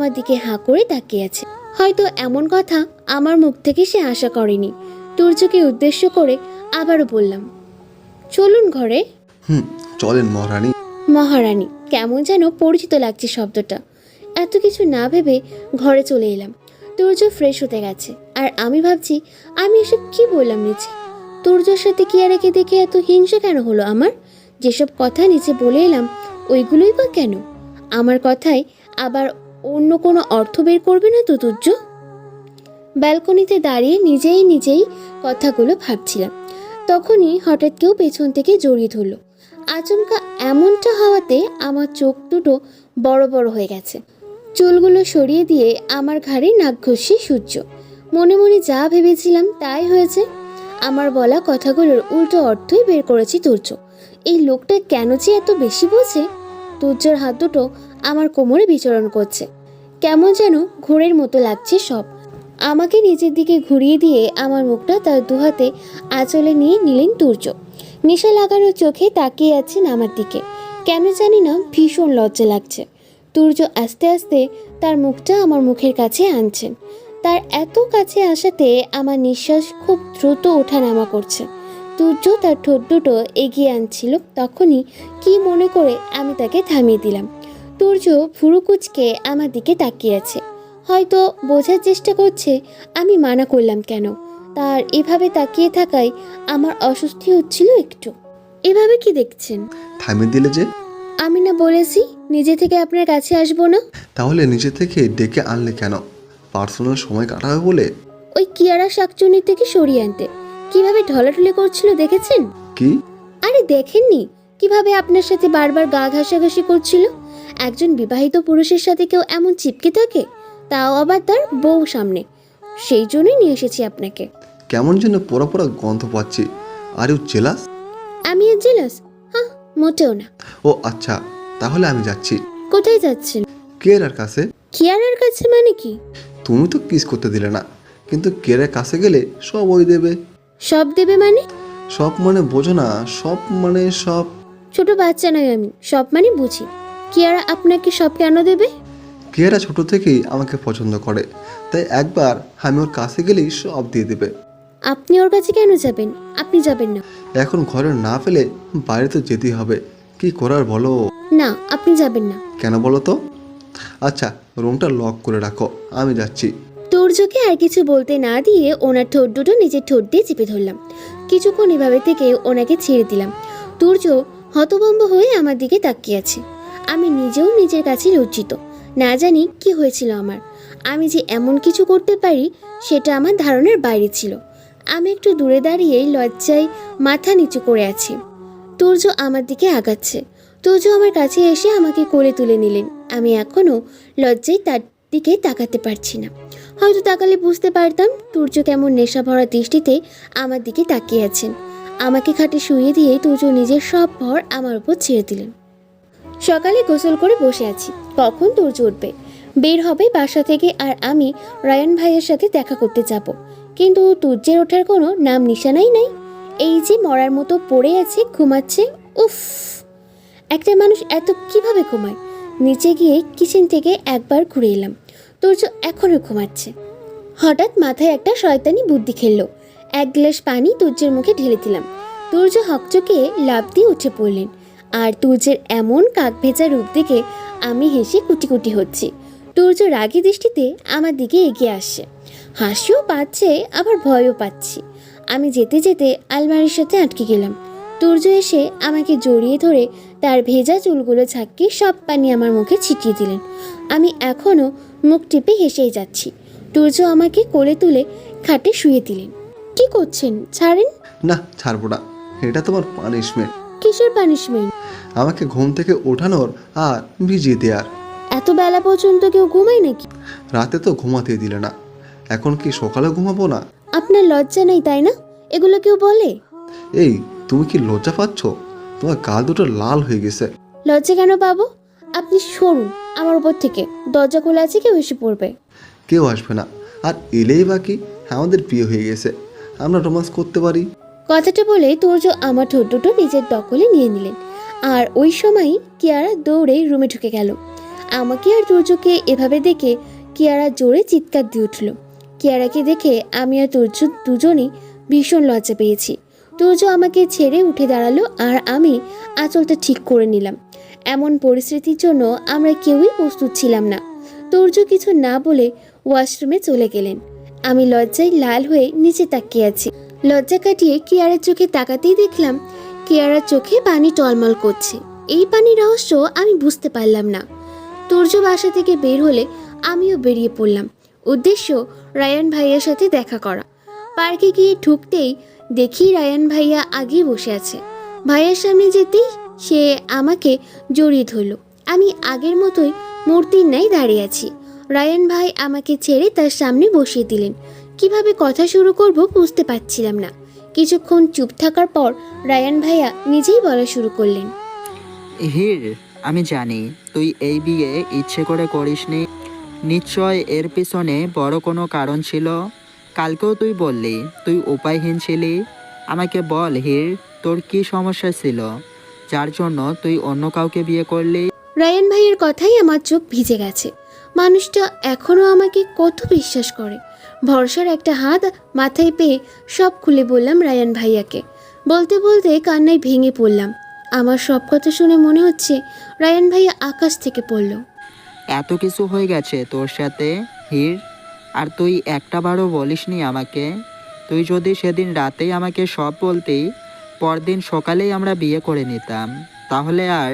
আমার দিকে হাঁ করে তাকিয়ে আছে। হয়তো এমন কথা আমার মুখ থেকে সে আশা করেনি। তুর্যকে উদ্দেশ্য করে আবারও বললাম, চলুন ঘরে। চলেন মহারানী। মহারানী কেমন যেন পরিচিত লাগছে শব্দটা। এত কিছু না ভেবে ঘরে চলে এলাম। তুর্য ফ্রেশ হতে গেছে, আর আমি ভাবছি আমি এসব কি বললাম নিচে। তুর্যর সাথে কিয়ারাকে দেখে এত হিংসা কেন হলো আমার? যেসব কথা নিচে বলে এলাম ওইগুলোই বা কেন? আমার কথায় আবার অন্য কোনো অর্থ বের করবে না তো তুর্য? ব্যালকনিতে দাঁড়িয়ে নিজেই কথাগুলো ভাবছিলাম। তখনই হঠাৎ কেউ পেছন থেকে জড়িয়ে ধরলো। আচমকা এমনটা হওয়াতে আমার চোখ দুটো বড় বড় হয়ে গেছে। চুলগুলো সরিয়ে দিয়ে আমার ঘাড়ে নাক ঘষে সূর্য। মনে মনে যা ভেবেছিলাম তাই হয়েছে। আমার বলা কথাগুলোর উল্টো অর্থই বের করেছি তুর্য। এই লোকটা কেন যে এত বেশি বোঝে? তুর্যর হাত দুটো আমার কোমরে বিচরণ করছে, কেমন যেন ঘোরের মতো লাগছে সব। আমাকে নিচের দিকে ঘুরিয়ে দিয়ে আমার মুখটা তার দুহাতে আঁচলে নিয়ে নিলেন তুর্য। নেশা লাগানো চোখে তাকিয়ে আছেন আমার দিকে। কেন জানি না ভীষণ লজ্জা লাগছে। তুর্য আস্তে আস্তে তার মুখটা আমার মুখের কাছে আনছেন। তার এত কাছে আসাতে আমার নিঃশ্বাস খুব দ্রুত ওঠানামা করছে। তুর্য তার ঠোঁট দুটো এগিয়ে আনছিল, তখনই কি মনে করে আমি তাকে থামিয়ে দিলাম। তুর্য ভুরু কুঁচকে আমার দিকে তাকিয়ে আছে, হয়তো বোঝার চেষ্টা করছে আমি মানা করলাম কেন। তার এভাবে তাকিয়ে থাকায় আমার অস্বস্তি হচ্ছিল একটু। এভাবে কি দেখছেন? থামিয়ে দিলে যে? আমি না বলেছি নিজে থেকে আপনার কাছে আসবো না? তাহলে নিজে থেকে ডেকে আনলে কেন? পার্সোনাল সময় কাটাবে বলে? ওই কিয়ারা শাকচুনি থেকে সরিয়ে আনতে। কিভাবে ঢলাঢলি করছিল দেখেছেন? কি? আরে দেখেননি কিভাবে আপনার সাথে বারবার গা ঘাসাঘাসি করছিল? একজন বিবাহিত পুরুষের সাথে কেউ এমন চিপকে থাকে, তাও আবার তার বউ সামনে। সেই জন্যই নিয়ে এসেছি আপনাকে। কেমন যেন পোড়া পোড়া গন্ধ পাচ্ছি। Are you jealous? আমি আর জেলাস? হ্যাঁ, মোটেও না। ও আচ্ছা, তাহলে আমি যাচ্ছি। কোথায় যাচ্ছেন? কেরার কাছে। কিয়ারার কাছে মানে কি? তুমি তো কিস করতে দিলে না, কিন্তু কেরার কাছে গেলে সব ওই দেবে। সব দেবে মানে? সব মানে বোঝো না? সব মানে সব। ছোট বাচ্চা নয় আমি, সব মানে বুঝি। কিয়ারা আপনাকে সব কেন দেবে? কেরা ছোট থেকেই আমাকে পছন্দ করে, তাই একবার আমি ওর কাছে গেলেই সব দিয়ে দেবে। আপনি ওর কাছে কেন যাবেন? আপনি যাবেন না। এখন ঘরে না পেলে বাইরে তো যেতেই হবে, কি করার বলো? না, আপনি যাবেন না। কেন বলো তো? আচ্ছা, রুমটা লক করে রাখো, আমি যাচ্ছি। তুর্যকে আর কিছু বলতে না দিয়ে ওনার ঠোঁট দুটো নিজের ঠোঁট দিয়ে চেপে ধরলাম। কিছুক্ষণ এভাবে থেকে ওনাকে ছেড়ে দিলাম। তুর্য হতভম্ব হয়ে আমার দিকে তাকিয়ে আছে। আমি নিজেও নিজের কাছে লজ্জিত। না জানি কি হয়েছিল আমার। আমি যে এমন কিছু করতে পারি সেটা আমার ধারণার বাইরে ছিল। আমি একটু দূরে দাঁড়িয়ে লজ্জায় মাথা নিচু করে আছি। তুর্য আমার দিকে আগাচ্ছে। তুর্য আমার কাছে এসে আমাকে কোলে তুলে নিলেন। আমি এখনও লজ্জায় তার দিকে তাকাতে পারছি না। হয়তো তাকালে বুঝতে পারতাম তুর্য কেমন নেশা ভরা দৃষ্টিতে আমার দিকে তাকিয়ে আছেন। আমাকে খাটে শুইয়ে দিয়ে তুর্য নিজের সব ভর আমার উপর ছেড়ে দিলেন। সকালে গোসল করে বসে আছি, কখন তুর্য উঠবে, বের হবে বাসা থেকে, আর আমি রায়ান ভাইয়ের সাথে দেখা করতে যাব। কিন্তু তুর্যের ওঠার কোনো নাম নিশানাই নাই। এই যে মরার মতো পড়ে আছে, ঘুমাচ্ছে। উফ, একটা মানুষ এত কিভাবে ঘুমায়? নিচে গিয়ে কিচেন থেকে একবার ঘুরে এলাম। তুর্য এখনও ঘুমাচ্ছে। হঠাৎ মাথায় একটা শয়তানি বুদ্ধি খেললো। এক গ্লাস পানি তুর্যের মুখে ঢেলে দিলাম। তুর্য হকচকে লাফ দিয়ে উঠে পড়লেন। আর তুর্যের এমন কাক ভেজা রূপ দেখে আমি হেসে কুটি কুটি হচ্ছি। তুর্য রাগী দৃষ্টিতে আমার দিকে এগিয়ে আসছে। হাসিও পাচ্ছে, আবার ভয়ও পাচ্ছি। আমি যেতে যেতে আলমারির সাথে আটকে গেলাম। তুর্য এসে আমাকে জড়িয়ে ধরে তার ভেজা চুলগুলো ঝাঁকিয়ে সব পানি আমার মুখে ছিটিয়ে দিলেন। আমি এখনও মুখ টিপে হেসেই যাচ্ছি। তুর্য আমাকে কোলে তুলে খাটে শুয়ে দিলেন। কি করছেন? ছাড়েন। না, ছাড়বো না। এটা তোমার পানিশমেন্ট। কিসের পানিশমেন্ট? আমাকে ঘুম থেকে ওঠানোর আর ভিজিয়ে দেওয়ার। এত বেলা পর্যন্ত কেউ ঘুমায় নাকি? রাতে তো ঘুমাতে দিলে না, এখন কি সকালে ঘুমাবো না? আপনার লজ্জা নেই তাই না? এগুলো কেউ বলে? এই, তুমি কি লজ্জা পাচ্ছ? তোমার গাল দুটো লাল হয়ে গেছে। লজ্জা কেন পাবো? আপনি সরুন আমার উপর থেকে। দরজা খোলা আছে, কেউ এসে পড়বে। কেউ আসবে না, আর এলেই বাকি আমাদের বিয়ে হয়ে গেছে, আমরা রোমান্স করতে পারি। কথাটা বলে তুর্য আমার ঠোঁট দুটো নিজের দখলে নিয়ে নিলেন। আর ওই সময়ই কিয়ারা দৌড়ে রুমে ঢুকে গেল। আমাকে আর তুর্যকে এভাবে দেখে কিয়ারা জোরে চিৎকার দিয়ে উঠল। কিয়ারাকে দেখে আমি আর তুর্য দুজনই ভীষণ লজ্জা পেয়েছি। তুর্য আমাকে ছেড়ে উঠে দাঁড়ালো আর আমি আঁচলটা ঠিক করে নিলাম। এমন পরিস্থিতির জন্য আমরা কেউই প্রস্তুত ছিলাম না। তুর্য কিছু না বলে ওয়াশরুমে চলে গেলেন। আমি লজ্জায় লাল হয়ে নিচে তাকিয়ে আছি। লজ্জা কাটিয়ে কিয়ারার চোখে তাকাতেই দেখলাম কিয়ারার চোখে পানি টলমল করছে। এই পানির রহস্য আমি বুঝতে পারলাম না। তুর্য বাসা থেকে বের হলে আমিও বেরিয়ে পড়লাম। উদ্দেশ্য রায়ান ভাইয়ার সাথে দেখা করা। পার্কে গিয়ে ঢুকতেই দেখি রায়ান ভাইয়া আগেই বসে আছে। ভাইয়ার সামনে যেতেই সে আমাকে জড়িয়ে ধরল। আমি আগের মতোই মূর্তির ন্যায় দাঁড়িয়ে আছি। রায়ান ভাই আমাকে ছেড়ে তার সামনে বসিয়ে দিলেন। কিভাবে কথা শুরু করব বুঝতে পারছিলাম না। কিছুক্ষণ চুপ থাকার পর রায়ান ভাইয়া নিজেই বলা শুরু করলেন। হির, আমি জানি তুই এই বিয়ে ইচ্ছে করে করিসনি। নিশ্চয় এর পিছনে বড় কোনো কারণ ছিল। কালকেও তুই বললি তুই উপায়হীন ছিলি। আমাকে বল হির, তোর কি সমস্যা ছিল যার জন্য তুই অন্য কাউকে বিয়ে করলি? রায়ান ভাইয়ের কথাই আমার চোখ ভিজে গেছে। মানুষটা এখনো আমাকে কত বিশ্বাস করে। ভরসার একটা হাত মাথায় পেয়ে সব খুলে বললাম রায়ান ভাইয়াকে। বলতে বলতে কান্নায় ভেঙে পড়লাম। আমার সব কথা শুনে মনে হচ্ছে রায়ান ভাইয়া আকাশ থেকে পড়ল। এত কিছু হয়ে গেছে তোর সাথে হির, আর তুই একটাবারও বলিসনি আমাকে? তুই যদি সেদিন রাতেই আমাকে সব বলতি, পরদিন সকালেই আমরা বিয়ে করে নিতাম। তাহলে আর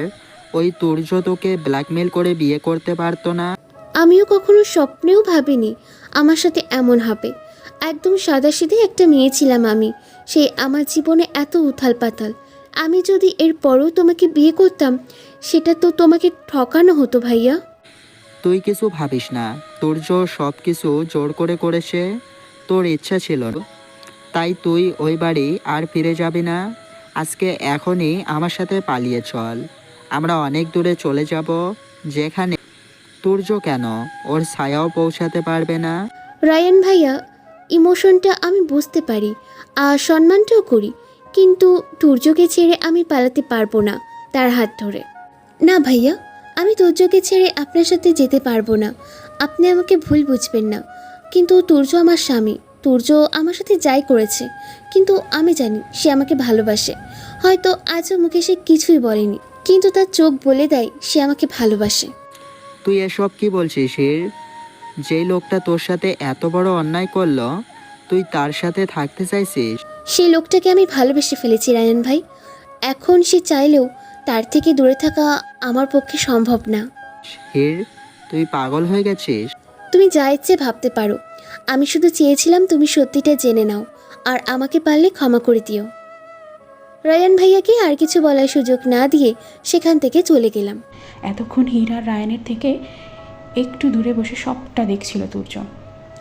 ওই তুর্য তোকে ব্ল্যাকমেল করে বিয়ে করতে পারতো না। আমিও কখনো স্বপ্নেও ভাবিনি আমার সাথে এমন হবে। একদম সাদাসিধে একটা মেয়ে ছিলাম আমি। সে আমার জীবনে এত উথাল পাতাল। আমি যদি এর পরও তোমাকে বিয়ে করতাম, সেটা তো তোমাকে ঠকানো হতো ভাইয়া। তুই কিছু ভাবিস না, তুর্য সব কিছু জোর করে করেছে। তোর ইচ্ছা ছিল, তাই তুই ওই বাড়ি আর ফিরে যাবি না। আজকে এখনই আমার সাথে পালিয়ে চল। আমরা অনেক দূরে চলে যাব, যেখানে তুর্য কেন ওর ছায়াও পৌঁছাতে পারবে না। রায়ান ভাইয়া, ইমোশনটা আমি বুঝতে পারি আর সম্মানটাও করি, কিন্তু তুর্যকে ছেড়ে আমি পালাতে পারবো না তার হাত ধরে। না ভাইয়া, আমি তুর্যকে ছেড়ে আপনার সাথে যেতে পারবো না। আপনি আমাকে ভুল বুঝবেন না, কিন্তু তুর্য আমার স্বামী। তুর্য আমার সাথে যাই করেছে, কিন্তু আমি জানি সে আমাকে ভালোবাসে। হয়তো আজও মুখে সে কিছুই বলেনি, কিন্তু তার চোখ বলে দেয় সে আমাকে ভালোবাসে। তুই এসব কি বলছিস হির? যেই লোকটা তোর সাথে এত বড় অন্যায় করলো, তুই তার সাথে থাকতে চাইছিস? সেই লোকটাকে আমি ভালোবেসে ফেলেছি রায়ান ভাই। এখন সে চাইলেও তার থেকে দূরে থাকা আমার পক্ষে সম্ভব না। হির, তুই পাগল হয়ে গেছিস? তুমি যা ইচ্ছে ভাবতে পারো। আমি শুধু চেয়েছিলাম তুমি সত্যিটা জেনে নাও আর আমাকে পারলে ক্ষমা করে দিও। রায়ান ভাইয়াকে আর কিছু বলার সুযোগ না দিয়ে সেখান থেকে চলে গেলাম। এতক্ষণ হীরা রায়ানের থেকে একটু দূরে বসে সবটা দেখছিল তুর্য।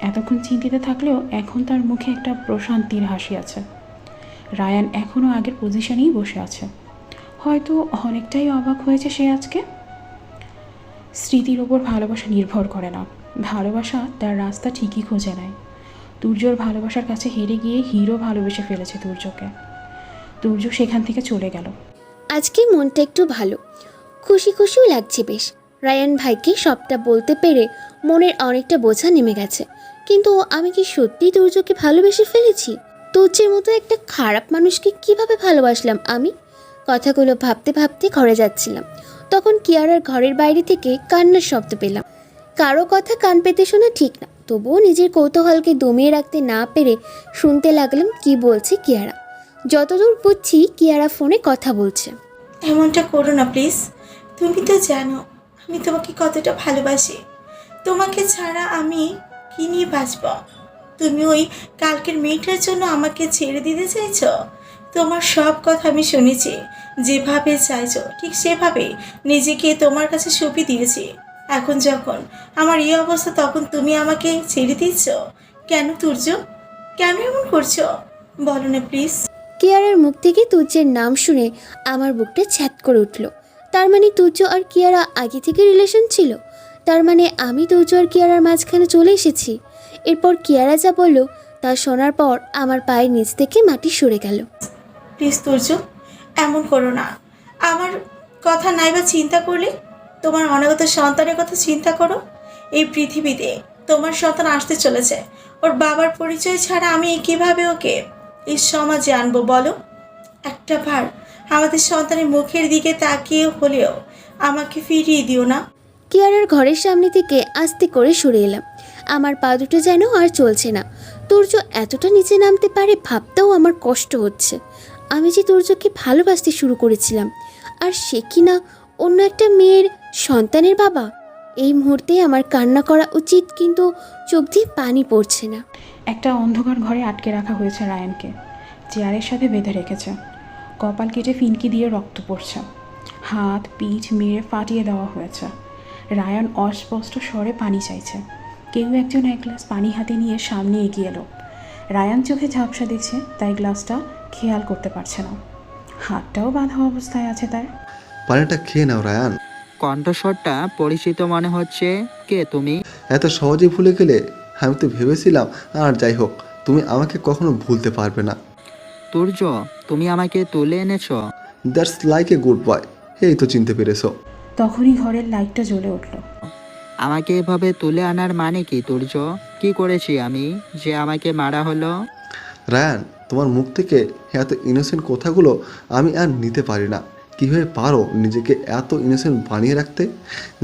এতক্ষণ চিন্তিত থাকলেও এখন তার মুখে একটা প্রশান্তির হাসি আছে। রায়ান এখনও আগের পজিশনেই বসে আছে। হয়তো অনেকটাই অবাক হয়েছে সে আজকে। স্মৃতির ওপর ভালোবাসা নির্ভর করে না, ভালোবাসা তার রাস্তা ঠিকই খুঁজে নেয়। তুর্যর ভালোবাসার কাছে হেরে গিয়ে হিরো ভালোবেসে ফেলেছে তুর্যকে। তুর্য সেখান থেকে চলে গেল। আজকে মনটা একটু ভালো, খুশি খুশিও লাগছে বেশ। রায়ান ভাইকে সবটা বলতে পেরে মনের অনেকটা বোঝা নেমে গেছে। কিন্তু আমি কি সত্যিই তুর্যকে ভালোবেসে ফেলেছি? তুর্যের মতো একটা খারাপ মানুষকে কিভাবে ভালোবাসলাম আমি? কথাগুলো ভাবতে ভাবতে ঘরে যাচ্ছিলাম, তখন কিয়ারার ঘরের বাইরে থেকে কান্নার শব্দ পেলাম। কারো কথা কান পেতে শোনা ঠিক না, তবুও নিজের কৌতূহলকে দমিয়ে রাখতে না পেরে শুনতে লাগলাম কি বলছে কিয়ারা। যতদূর বুঝছি কিয়ারা ফোনে কথা বলছে। এমনটা করো না প্লিজ। তুমি তো জানো আমি তোমাকে কতটা ভালোবাসি। তোমাকে ছাড়া আমি কি নিয়ে বাঁচব? তুমি ওই কালকের মেয়েটার জন্য আমাকে ছেড়ে দিতে চাইছো? তোমার সব কথা আমি শুনেছি। যেভাবে চাইছো ঠিক সেভাবে নিজেকে তোমার কাছে সঁপে দিয়েছি। এখন যখন আমার এই অবস্থা, তখন তুমি আমাকে ছেড়ে দিচ্ছ কেন? তুর্য, কেন এমন করছো? বলো না প্লিজ। কিয়ারার মুখ থেকে তুর্যের নাম শুনে আমার বুকটা ছ্যাদ করে উঠল। তার মানে তুর্য আর কিয়ারা আগে থেকে রিলেশন ছিল। তার মানে আমি তুর্য আর কিয়ারার মাঝখানে চলে এসেছি। এরপর কিয়ারা যা বলল তা শোনার পর আমার পায়ের নিচ থেকে মাটি সরে গেল। প্লিজ তুর্য, এমন করো না। আমার কথা নাইবা চিন্তা করলে তোমার অনাগত সন্তানের কথা চিন্তা করো। এই পৃথিবীতে তোমার সন্তান আসতে চলেছে, ওর বাবার পরিচয় ছাড়া আমি কিভাবে ওকে এই সমাজে আনবো বলো? একটা বার আমাদের সন্তানের মুখের দিকে তাকিয়ে হলেও আমাকে ফিরিয়ে দিও না। কিয়ারার ঘরের সামনে থেকে আস্তে করে সরে এলাম। আমার পা দুটো যেন আর চলছে না। তুর্য এতটা নিচে নামতে পারে ভাবতেও আমার কষ্ট হচ্ছে। আমি যে তুর্যকে ভালোবাসতে শুরু করেছিলাম, আর সে কিনা অন্য একটা মেয়ের সন্তানের বাবা। এই মুহূর্তে আমার কান্না করা উচিত, কিন্তু চোখ দিয়ে পানি পড়ছে না। একটা অন্ধকার ঘরে আটকে রাখা হয়েছে রায়ানকে, চেয়ারের সাথে বেঁধে রেখেছে। কপাল কেটে ফিনকি দিয়ে রক্ত পড়ছে, হাত পিঠ মেরে ফাটিয়ে দেওয়া হয়েছে। রায়ান অস্পষ্ট স্বরে পানি চাইছে। কেউ একজন এক গ্লাস পানি হাতে নিয়ে সামনে এগিয়ে এলো। রায়ান চোখে ঝাপসা দিচ্ছে, তাই গ্লাসটা খেয়াল করতে পারছে না। হাতটাও বাঁধা অবস্থায় আছে তার। পানিটা খেয়ে নাও রায়ান। কণ্ঠস্বরটা পরিচিত মনে হচ্ছে। কে তুমি? এত সহজে ভুলে গেলে? আমি তো ভেবেছিলাম, আর যাই হোক, তুমি আমাকে কখনো ভুলতে পারবে না। তুর্য, তুমি আমাকে তুলে এনেছো। That's like a good boy. এই তো চিনতে পেরেছো। তখনই ঘরের লাইটটা জ্বলে উঠল। আমাকে এভাবে তুলে আনার মানে কি তুর্য? কি করেছি আমি যে আমাকে মারা হলো? রায়ান, তোমার মুখ থেকে এত ইনোসেন্ট কথাগুলো আমি আর নিতে পারি না। কীভাবে পারো নিজেকে এত ইনোসেন্ট বানিয়ে রাখতে,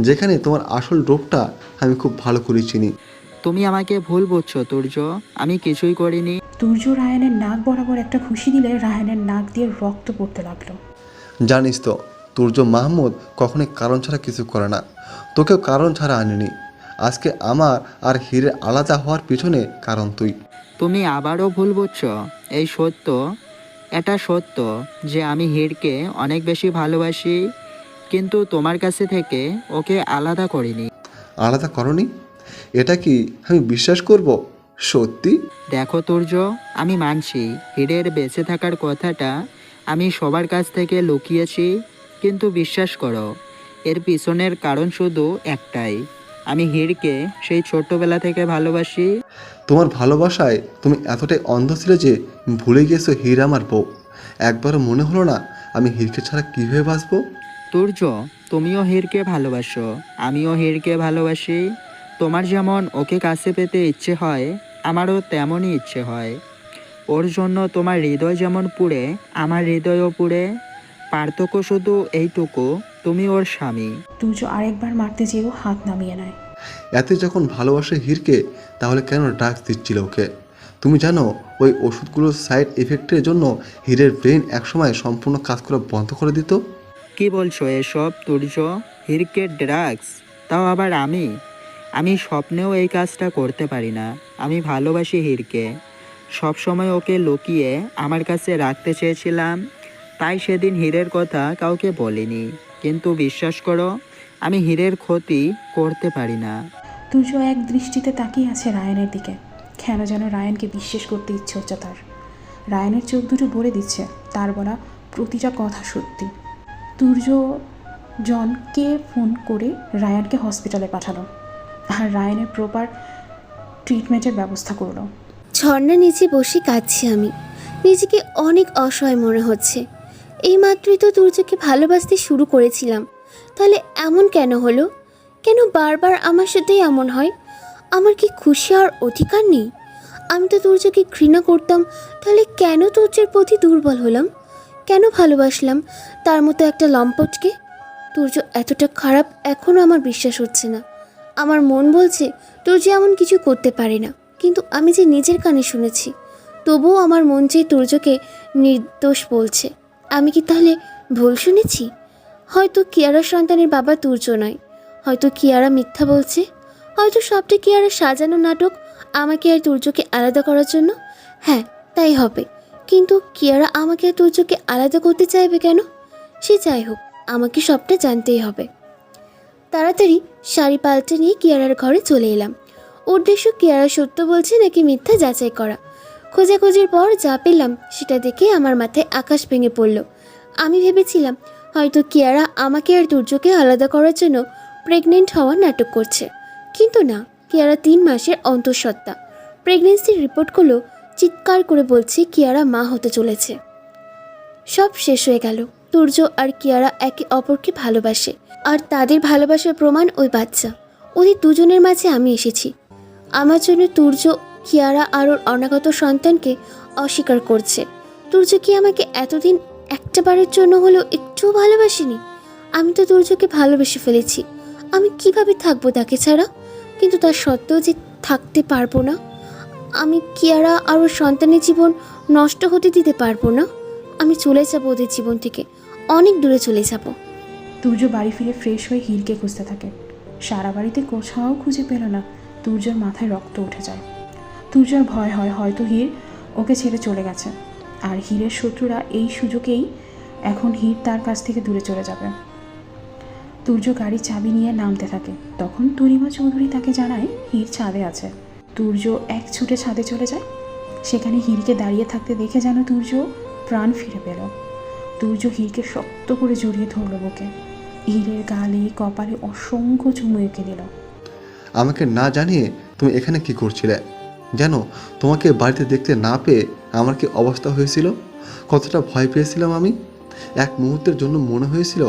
যেখানে তোমার আসল রূপটা আমি খুব ভালো করে চিনি। তুমি আমাকে ভুল বুঝছো তুর্য, আমি কিছুই করিনি। তুর্য রায়ানের নাক বরাবর একটা ঘুষি দিলে রায়ানের নাক দিয়ে রক্ত পড়তে লাগলো। জানিস তো, তুর্য মাহমুদ কখনোই কারণ ছাড়া কিছু করে না। তোকেও কারণ ছাড়া আনিনি। আজকে আমার আর হীরের আলাদা হওয়ার পিছনে কারণ তুই। তুমি আবারও ভুল বুঝছো। এই সত্য, এটা সত্য যে আমি হীরকে অনেক বেশি ভালোবাসি, কিন্তু তোমার কাছে থেকে ওকে আলাদা করিনি। আলাদা করনি? এটা কি আমি বিশ্বাস করব? সত্যি? দেখো তুর্য, আমি মানছি হীরের বেঁচে থাকার কথাটা আমি সবার কাছ থেকে লুকিয়েছি, কিন্তু বিশ্বাস করো, এর পিছনের কারণ শুধু একটাই। আমি হীরকে সেই ছোট্টবেলা থেকে ভালোবাসি। তোমার ভালোবাসায় তুমি এতটাই অন্ধ ছিলে যে ভুলে গিয়েছো হীর আমার বউ। একবারও মনে হলো না আমি হীরকে ছাড়া কীভাবে বাঁচবো? তুর্য, তুমিও হীরকে ভালোবাসো, আমিও হীরকে ভালোবাসি। তোমার যেমন ওকে কাছে পেতে ইচ্ছে হয়, আমারও তেমনই ইচ্ছে হয়। ওর জন্য তোমার হৃদয় যেমন পুড়ে, আমার হৃদয়ও পুড়ে। পার্থক্য শুধু এইটুকু, তুমি ওর স্বামী। তুর্য আরেকবার মারতে যেয়েও হাত নামিয়ে নেয়। এতে যখন ভালোবাসে হীরকে, তাহলে কেন ড্রাগস দিচ্ছিল ওকে? তুমি জানো ওই ওষুধগুলোর সাইড এফেক্টের জন্য হীরের ব্রেন একসময় সম্পূর্ণ কাজ করা বন্ধ করে দিত। কি বলছো এসব তুর্য? হীরকে ড্রাগস? তাও আবার আমি স্বপ্নেও এই কাজটা করতে পারি না। আমি ভালোবাসি হীরকে, সবসময় ওকে লুকিয়ে আমার কাছে রাখতে চেয়েছিলাম। তাই সেদিন হীরের কথা কাউকে বলিনি। কিন্তু বিশ্বাস করো, আমি হীরের ক্ষতি করতে পারি না। তুর্য এক দৃষ্টিতে তাকিয়ে আছে রায়ানের দিকে। কেন যেন রায়ানকে বিশ্বাস করতে ইচ্ছে হচ্ছে তার। রায়ানের চোখ দুটো বলে দিচ্ছে তার বলা প্রতিটা কথা সত্যি। তুর্য জনকে ফোন করে রায়ানকে হসপিটালে পাঠালো, আর রায়ানের প্রপার ট্রিটমেন্টের ব্যবস্থা করলো। ঝর্ণা নিচে বসে কাঁদছি আমি। নিজেকে অনেক অসহায় মনে হচ্ছে। এই মাত্রই তো তুর্যকে ভালোবাসতে শুরু করেছিলাম, তাহলে এমন কেন হলো? কেন বারবার আমার সাথেই এমন হয়? আমার কি খুশি হওয়ার অধিকার নেই? আমি তো তুর্যকে ঘৃণা করতাম, তাহলে কেন তুর্যের প্রতি দুর্বল হলাম? কেন ভালোবাসলাম তার মতো একটা লম্পটকে? তুর্য এতটা খারাপ এখনও আমার বিশ্বাস হচ্ছে না। আমার মন বলছে তুর্য এমন কিছু করতে পারে না, কিন্তু আমি যে নিজের কানে শুনেছি, তবুও আমার মন যে তুর্যকে নির্দোষ বলছে। আমি কি তাহলে ভুল শুনেছি? হয়তো কিয়ারার সন্তানের বাবা তুর্য নয়, হয়তো কিয়ারা মিথ্যা বলছে, হয়তো সবটা কিয়ারা সাজানো নাটক আমাকে আর তুর্যকে আলাদা করার জন্য। হ্যাঁ, তাই হবে। কিন্তু কিয়ারা আমাকে আর তুর্যকে আলাদা করতে চাইবে কেন? সে যাই হোক, আমাকে সবটা জানতেই হবে। তাড়াতাড়ি শাড়ি পাল্টে নিয়ে কিয়ারার ঘরে চলে এলাম। উদ্দেশ্য কিয়ারা সত্য বলছে নাকি মিথ্যা যাচাই করা। খোঁজাখুঁজির পর যা পেলাম সেটা দেখে আমার মাথায় আকাশ ভেঙে পড়ল। আমি ভেবেছিলাম হয়তো কিয়ারা আমাকে আর তুর্যকে আলাদা করার জন্য প্রেগনেন্ট হওয়ার নাটক করছে, কিন্তু না, কিয়ারা 3 মাসের অন্তঃসত্ত্বা। প্রেগনেন্সির রিপোর্টগুলো চিৎকার করে বলছে কিয়ারা মা হতে চলেছে। সব শেষ হয়ে গেল। তুর্য আর কিয়ারা একে অপরকে ভালোবাসে, আর তাদের ভালোবাসার প্রমাণ ওই বাচ্চা। ওদের দুজনের মাঝে আমি এসেছি। আমার জন্য তুর্য কিয়ারা আর ওর অনাগত সন্তানকে অস্বীকার করছে। তুর্য কি আমাকে এতদিন একটা বারের জন্য হলেও একটুও ভালোবাসেনি? আমি তো তুর্যকে ভালোবেসে ফেলেছি। আমি কিভাবে থাকবো তাকে ছাড়া? কিন্তু তার সত্ত্বেও যে থাকতে পারবো না। আমি কিয়ারা আর ওর সন্তানের জীবন নষ্ট হতে দিতে পারবো না। আমি চলে যাবো ওদের জীবন থেকে, অনেক দূরে চলে যাব। তুর্য বাড়ি ফিরে ফ্রেশ হয়ে হিরকে খুঁজতে থাকে। সারা বাড়িতে কোথাও খুঁজে পেল না। তুর্যর মাথায় রক্ত উঠে যায়। তুর্যর ভয় হয় হয়তো হির ওকে ছেড়ে চলে গেছে, আর হীরের শত্রুরা এই সুযোগেই এখন হির তার কাছ থেকে দূরে চলে যাবে। তুর্য গাড়ির চাবি নিয়ে নামতে থাকে। তখন তরিমা চৌধুরী তাকে জানায় হির ছাদে আছে। তুর্য এক ছুটে ছাদে চলে যায়। সেখানে হিরকে দাঁড়িয়ে থাকতে দেখে যেন তুর্য প্রাণ ফিরে পেল। তুর্য হিরকে শক্ত করে জড়িয়ে ধরল বুকে। হীরের গালে কপালে অসংখ্য চুমু এঁকে দিল। আমাকে না জানিয়ে তুমি এখানে কি করছিলে? জানো, তোমাকে বাড়িতে দেখতে না পেয়ে আমার কি অবস্থা হয়েছিল, কতটা ভয় পেয়েছিলাম আমি। এক মুহূর্তের জন্য মনে হয়েছিল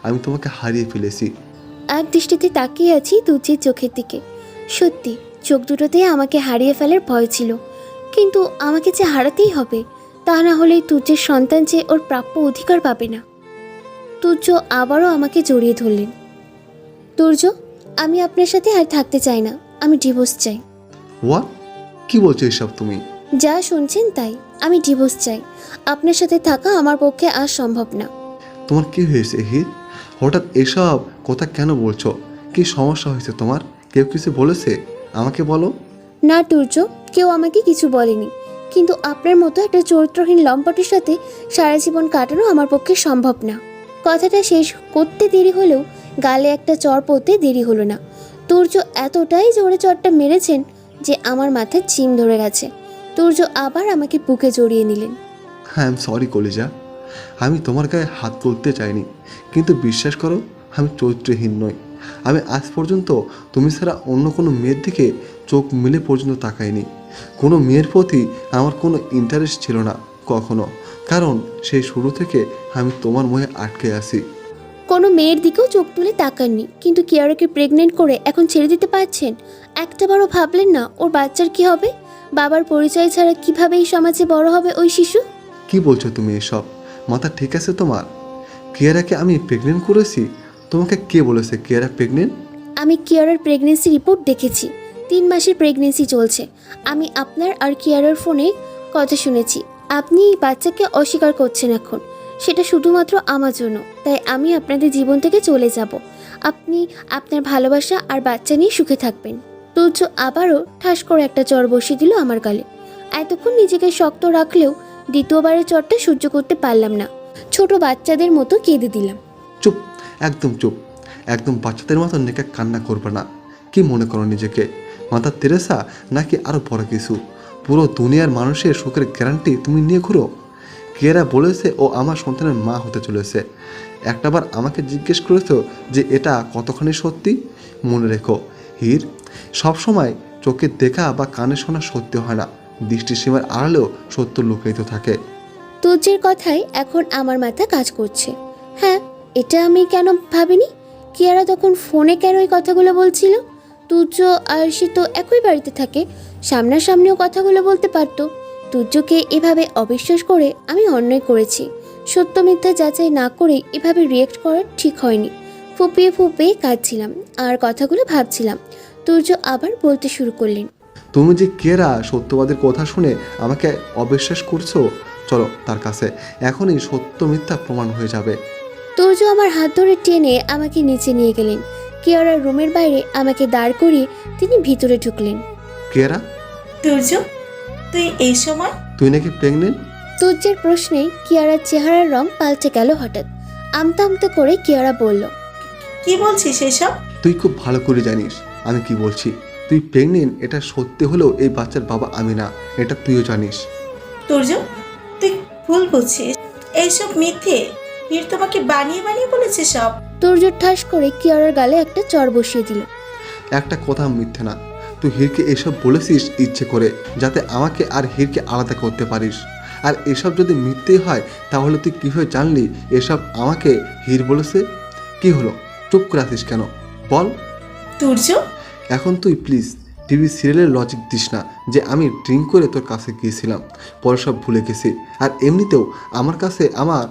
আমি তোমাকে হারিয়ে ফেলেছি। এক দৃষ্টিতে তাকিয়ে আছি তুর্যের চোখের দিকে। সত্যি চোখ দুটোতে আমাকে হারিয়ে ফেলার ভয় ছিল, কিন্তু আমাকে যে হারাতেই হবে, তা না হলেই তুর্যের সন্তান যে ওর প্রাপ্য অধিকার পাবে না। তুর্য আবারও আমাকে জড়িয়ে ধরলেন। তুর্য, আমি আপনার সাথে আর থাকতে চাই না। আমি ডিভোর্স চাই। হোয়াট? কি বলছো এসব তুমি? যা শুনছেন তাই। আমি ডিভোর্স চাই। আপনার সাথে থাকা আমার পক্ষে আর সম্ভব না। তোমার কি হয়েছে হির? হঠাৎ এসব কথা কেন বলছো? কি সমস্যা হয়েছে তোমার? কেউ কিছু বলেছে? আমাকে বলো। না তুর্য, কেউ আমাকে কিছু বলেনি, কিন্তু আপনার মতো একটা চরিত্রহীন লম্পটের সাথে সারা জীবন কাটানো আমার পক্ষে সম্ভব না। কথাটা শেষ করতে দেরি হলেও গালে একটা চড় পড়তে দেরি হলো না। তুর্য এতটাই জোরে চড়টা মেরেছেন যে আমার মাথায় চিম ধরে গেছে। তুর্য আবার আমাকে বুকে জড়িয়ে নিলেন। হ্যাঁ, আই এম সরি কলিজা। আমি তোমার গায়ে হাত তুলতে চাইনি, কিন্তু বিশ্বাস করো আমি চরিত্রহীন নই। আমি আজ পর্যন্ত তুমি ছাড়া অন্য কোনো মেয়ের দিকে চোখ মেলে পর্যন্ত তাকাইনি। কোনো মেয়ের প্রতি আমার কোনো ইন্টারেস্ট ছিল না কখনো, কারণ সেই শুরু থেকে আমি তোমার মোহে আটকে আছি। কোনো মেয়ের দিকেও চোখ তুলে তাকাননি, কিন্তু কিয়ারাকে প্রেগনেন্ট করে এখন ছেড়ে দিতে পারছেন? একটাবারও ভাবলেন না ওর বাচ্চার কি হবে? বাবার পরিচয় ছাড়া কিভাবে এই সমাজে বড় হবে ওই শিশু? কি বলছো তুমি এসব? মাথা ঠিক আছে তোমার? কিয়ারাকে আমি প্রেগনেন্ট করেছি? তোমাকে কে বলেছে কিয়ারা প্রেগনেন্ট? আমি কিয়ারার প্রেগনেন্সি রিপোর্ট দেখেছি। 3 মাসের প্রেগনেন্সি চলছে। আমি আপনার আর কিয়ারার ফোনে কথা শুনেছি। আপনি এই বাচ্চাকে অস্বীকার করছেন এখন। সেটা শুধুমাত্র আমার জন্য। তাই আমি আপনাদের জীবন থেকে চলে যাব। আপনি আপনার ভালোবাসা আর বাচ্চা নিয়ে সুখে থাকবেন। তুর্য আবারও ঠাস করে একটা চড় বসিয়ে দিল আমার গালে। এতক্ষণ নিজেকে শক্ত রাখলেও দ্বিতীয়বারের চড়টা সহ্য করতে পারলাম না। ছোট বাচ্চাদের মতো কেঁদে দিলাম। চুপ, একদম চুপ। একদম বাচ্চাদের মতো নেকে কান্না করবে না। কি মনে করো নিজেকে? মাতা তেরেসা নাকি আরও বড় কিছু? পুরো দুনিয়ার মানুষের সুখের গ্যারান্টি তুমি নিয়ে ঘুরো? কিয়ারা বলেছে ও আমার সন্তানের মা হতে চলেছে। একটাবার আমাকে জিজ্ঞেস করেছো যে এটা কতখানি সত্যি? মনে রেখো হির, সবসময় চোখে দেখা বা কানে শোনা সত্যি হয় না। দৃষ্টিসীমার আড়ালেও সত্য লুকায়িত থাকে। তুর্যের কথাই এখন আমার মাথা কাজ করছে। হ্যাঁ, এটা আমি কেন ভাবিনি? কিয়ারা তখন ফোনে কেন এই কথাগুলো বলছিল? তুর্য আর সে তো একই বাড়িতে থাকে, সামনাসামনিও কথাগুলো বলতে পারতো। তুর্যকে এভাবে অবিশ্বাস করে আমি অন্যায় করেছি। সত্য মিথ্যা যাচাই না করে এভাবে রিয়েক্ট করা ঠিক হয়নি। ফুপিয়ে ফুপিয়ে কাঁদছিলাম আর কথাগুলো ভাবছিলাম। তুর্য আবার বলতে শুরু করলেন। তুমি যে কিয়ারা সত্যবাদের কথা শুনে আমাকে অবিশ্বাস করছো, চলো তার কাছে, এখনই সত্য মিথ্যা প্রমাণ হয়ে যাবে। তুর্য আমার হাত ধরে টেনে আমাকে নিচে নিয়ে গেলেন। কিয়ারার রুমের বাইরে আমাকে দাঁড় করিয়ে তিনি ভিতরে ঢুকলেন। কিয়ারা, তুর্য, তুই এই সময়? তুই নাকি প্রেগনেন্ট? তুর্যের প্রশ্নে কিয়ারার চেহারার রং পাল্টে গেল হঠাৎ। আমতা আমতা করে কিয়ারা বলল, কি বলছিস এসব? তুই খুব ভালো করে জানিস আমি কি বলছি। তুই প্রেগনেন্ট এটা সত্যি হলেও এই বাচ্চার বাবা আমি না, এটা তুইও জানিস। তুর্য, তুই ভুল বুঝছিস। এইসব মিথ্যে। হির তোমাকে বানিয়ে বানিয়ে বলেছে সব। তুর্য ঠাস করে কিয়ারার গালে একটা চড় বসিয়ে দিল। একটা কথা মিথ্যে না। তুই হিরকে এসব বলেছিস ইচ্ছে করে, যাতে আমাকে আর হিরকে আলাদা করতে পারিস। আর এসব যদি মিথ্যেই হয় তাহলে তুই কীভাবে জানলি এসব আমাকে হির বলেছে? কি হলো, চুপ করে আছিস কেন, বল। তুর্য, এখন তুই প্লিজ টিভি সিরিয়ালের লজিক দিস না যে আমি ড্রিঙ্ক করে তোর কাছে গিয়েছিলাম, পরে সব ভুলে গেছি। আর এমনিতেও আমার কাছে আমার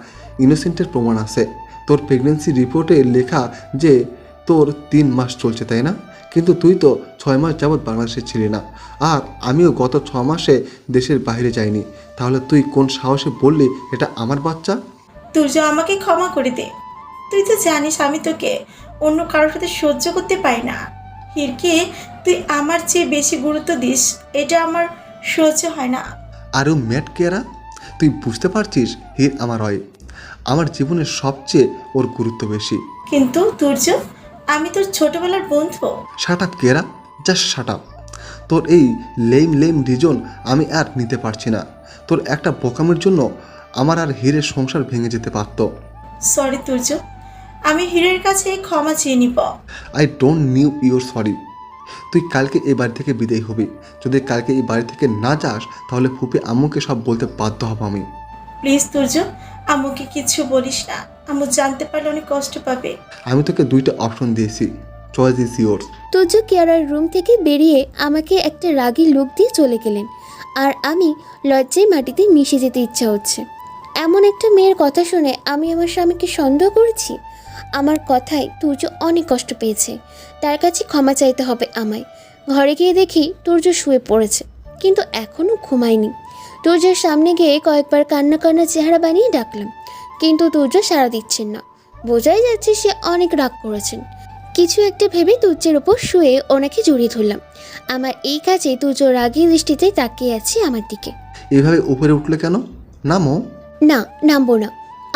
ইনোসেন্টের প্রমাণ আছে। তোর প্রেগনেন্সি রিপোর্টে লেখা যে তোর 3 মাস চলছে, তাই না? কিন্তু তুই তো 6 মাস যাবৎ বাংলাদেশে ছিলি না, আর আমিও গত 6 মাসে দেশের বাইরে যাইনি। তাহলে তুই কোন সাহসে বললি এটা আমার বাচ্চা? তুর্য, আমাকে ক্ষমা করে দে। তুই তো জানিস আমি তোকে অন্য কারোর সাথে সহ্য করতে পারি না। হিরকে তুই আমার চেয়ে বেশি গুরুত্ব দিস, এটা আমার সহ্য হয় না। আরও ম্যাট কেয়ারা, তুই বুঝতে পারছিস হির আমার হয়, আমার জীবনের সবচেয়ে ওর গুরুত্ব বেশি। কিন্তু তুর্য, আমি তোর ছোটবেলার বন্ধু। Shut up Kiara, just shut up. তোর এই লেম রিজন আমি আর নিতে পারছি না। তোর একটা বোকামের জন্য আমার আর হিরের সংসার ভেঙে যেতে পারত। সরি তুর্য, আমি হিরের কাছে ক্ষমা চেয়ে নিব। I don't new your sorry. তুই কালকে এই বাড়ি থেকে বিদায় হবি। যদি কালকে এই বাড়ি থেকে না যাস তাহলে ফুপি আম্মুকে সব বলতে বাধ্য হব আমি। প্লিজ তুর্য, আম্মুকে কিছু বলিস না। আম্মু জানতে পারলে অনেক কষ্ট পাবে। আমি তোকে 2টা অপশন দিয়েছি, চয়েস ইজ ইয়োর্স। তুর্য কিয়ারার রুম থেকে বেরিয়ে আমাকে একটা রাগী লুক দিয়ে চলে গেলেন, আর আমি লজ্জায় মাটিতে মিশে যেতে ইচ্ছা হচ্ছে। এমন একটা মেয়ের কথা শুনে আমি আমার স্বামীকে সন্দেহ করেছি। আমার কথায় তুর্য অনেক কষ্ট পেয়েছে, তার কাছে ক্ষমা চাইতে হবে আমায়। ঘরে গিয়ে দেখি তুর্য শুয়ে পড়েছে, কিন্তু এখনও ঘুমায়নি। তুর্যের সামনে গিয়ে কয়েকবার কান্না কান্না চেহারা বানিয়ে ডাকলাম, কিন্তু তুর্য সাড়া দিচ্ছেন না। বোঝাই যাচ্ছে সে অনেক রাগ করেছেন। কিছু একটা ভেবে তুর্যের ওপর শুয়ে ওনাকে জড়িয়ে ধরলাম। আমার এই কাজে তুর্য রাগী দৃষ্টিতে তাকিয়ে আছে আমার দিকে। এভাবে উপরে উঠলে কেন? নামো। না, নামবো না।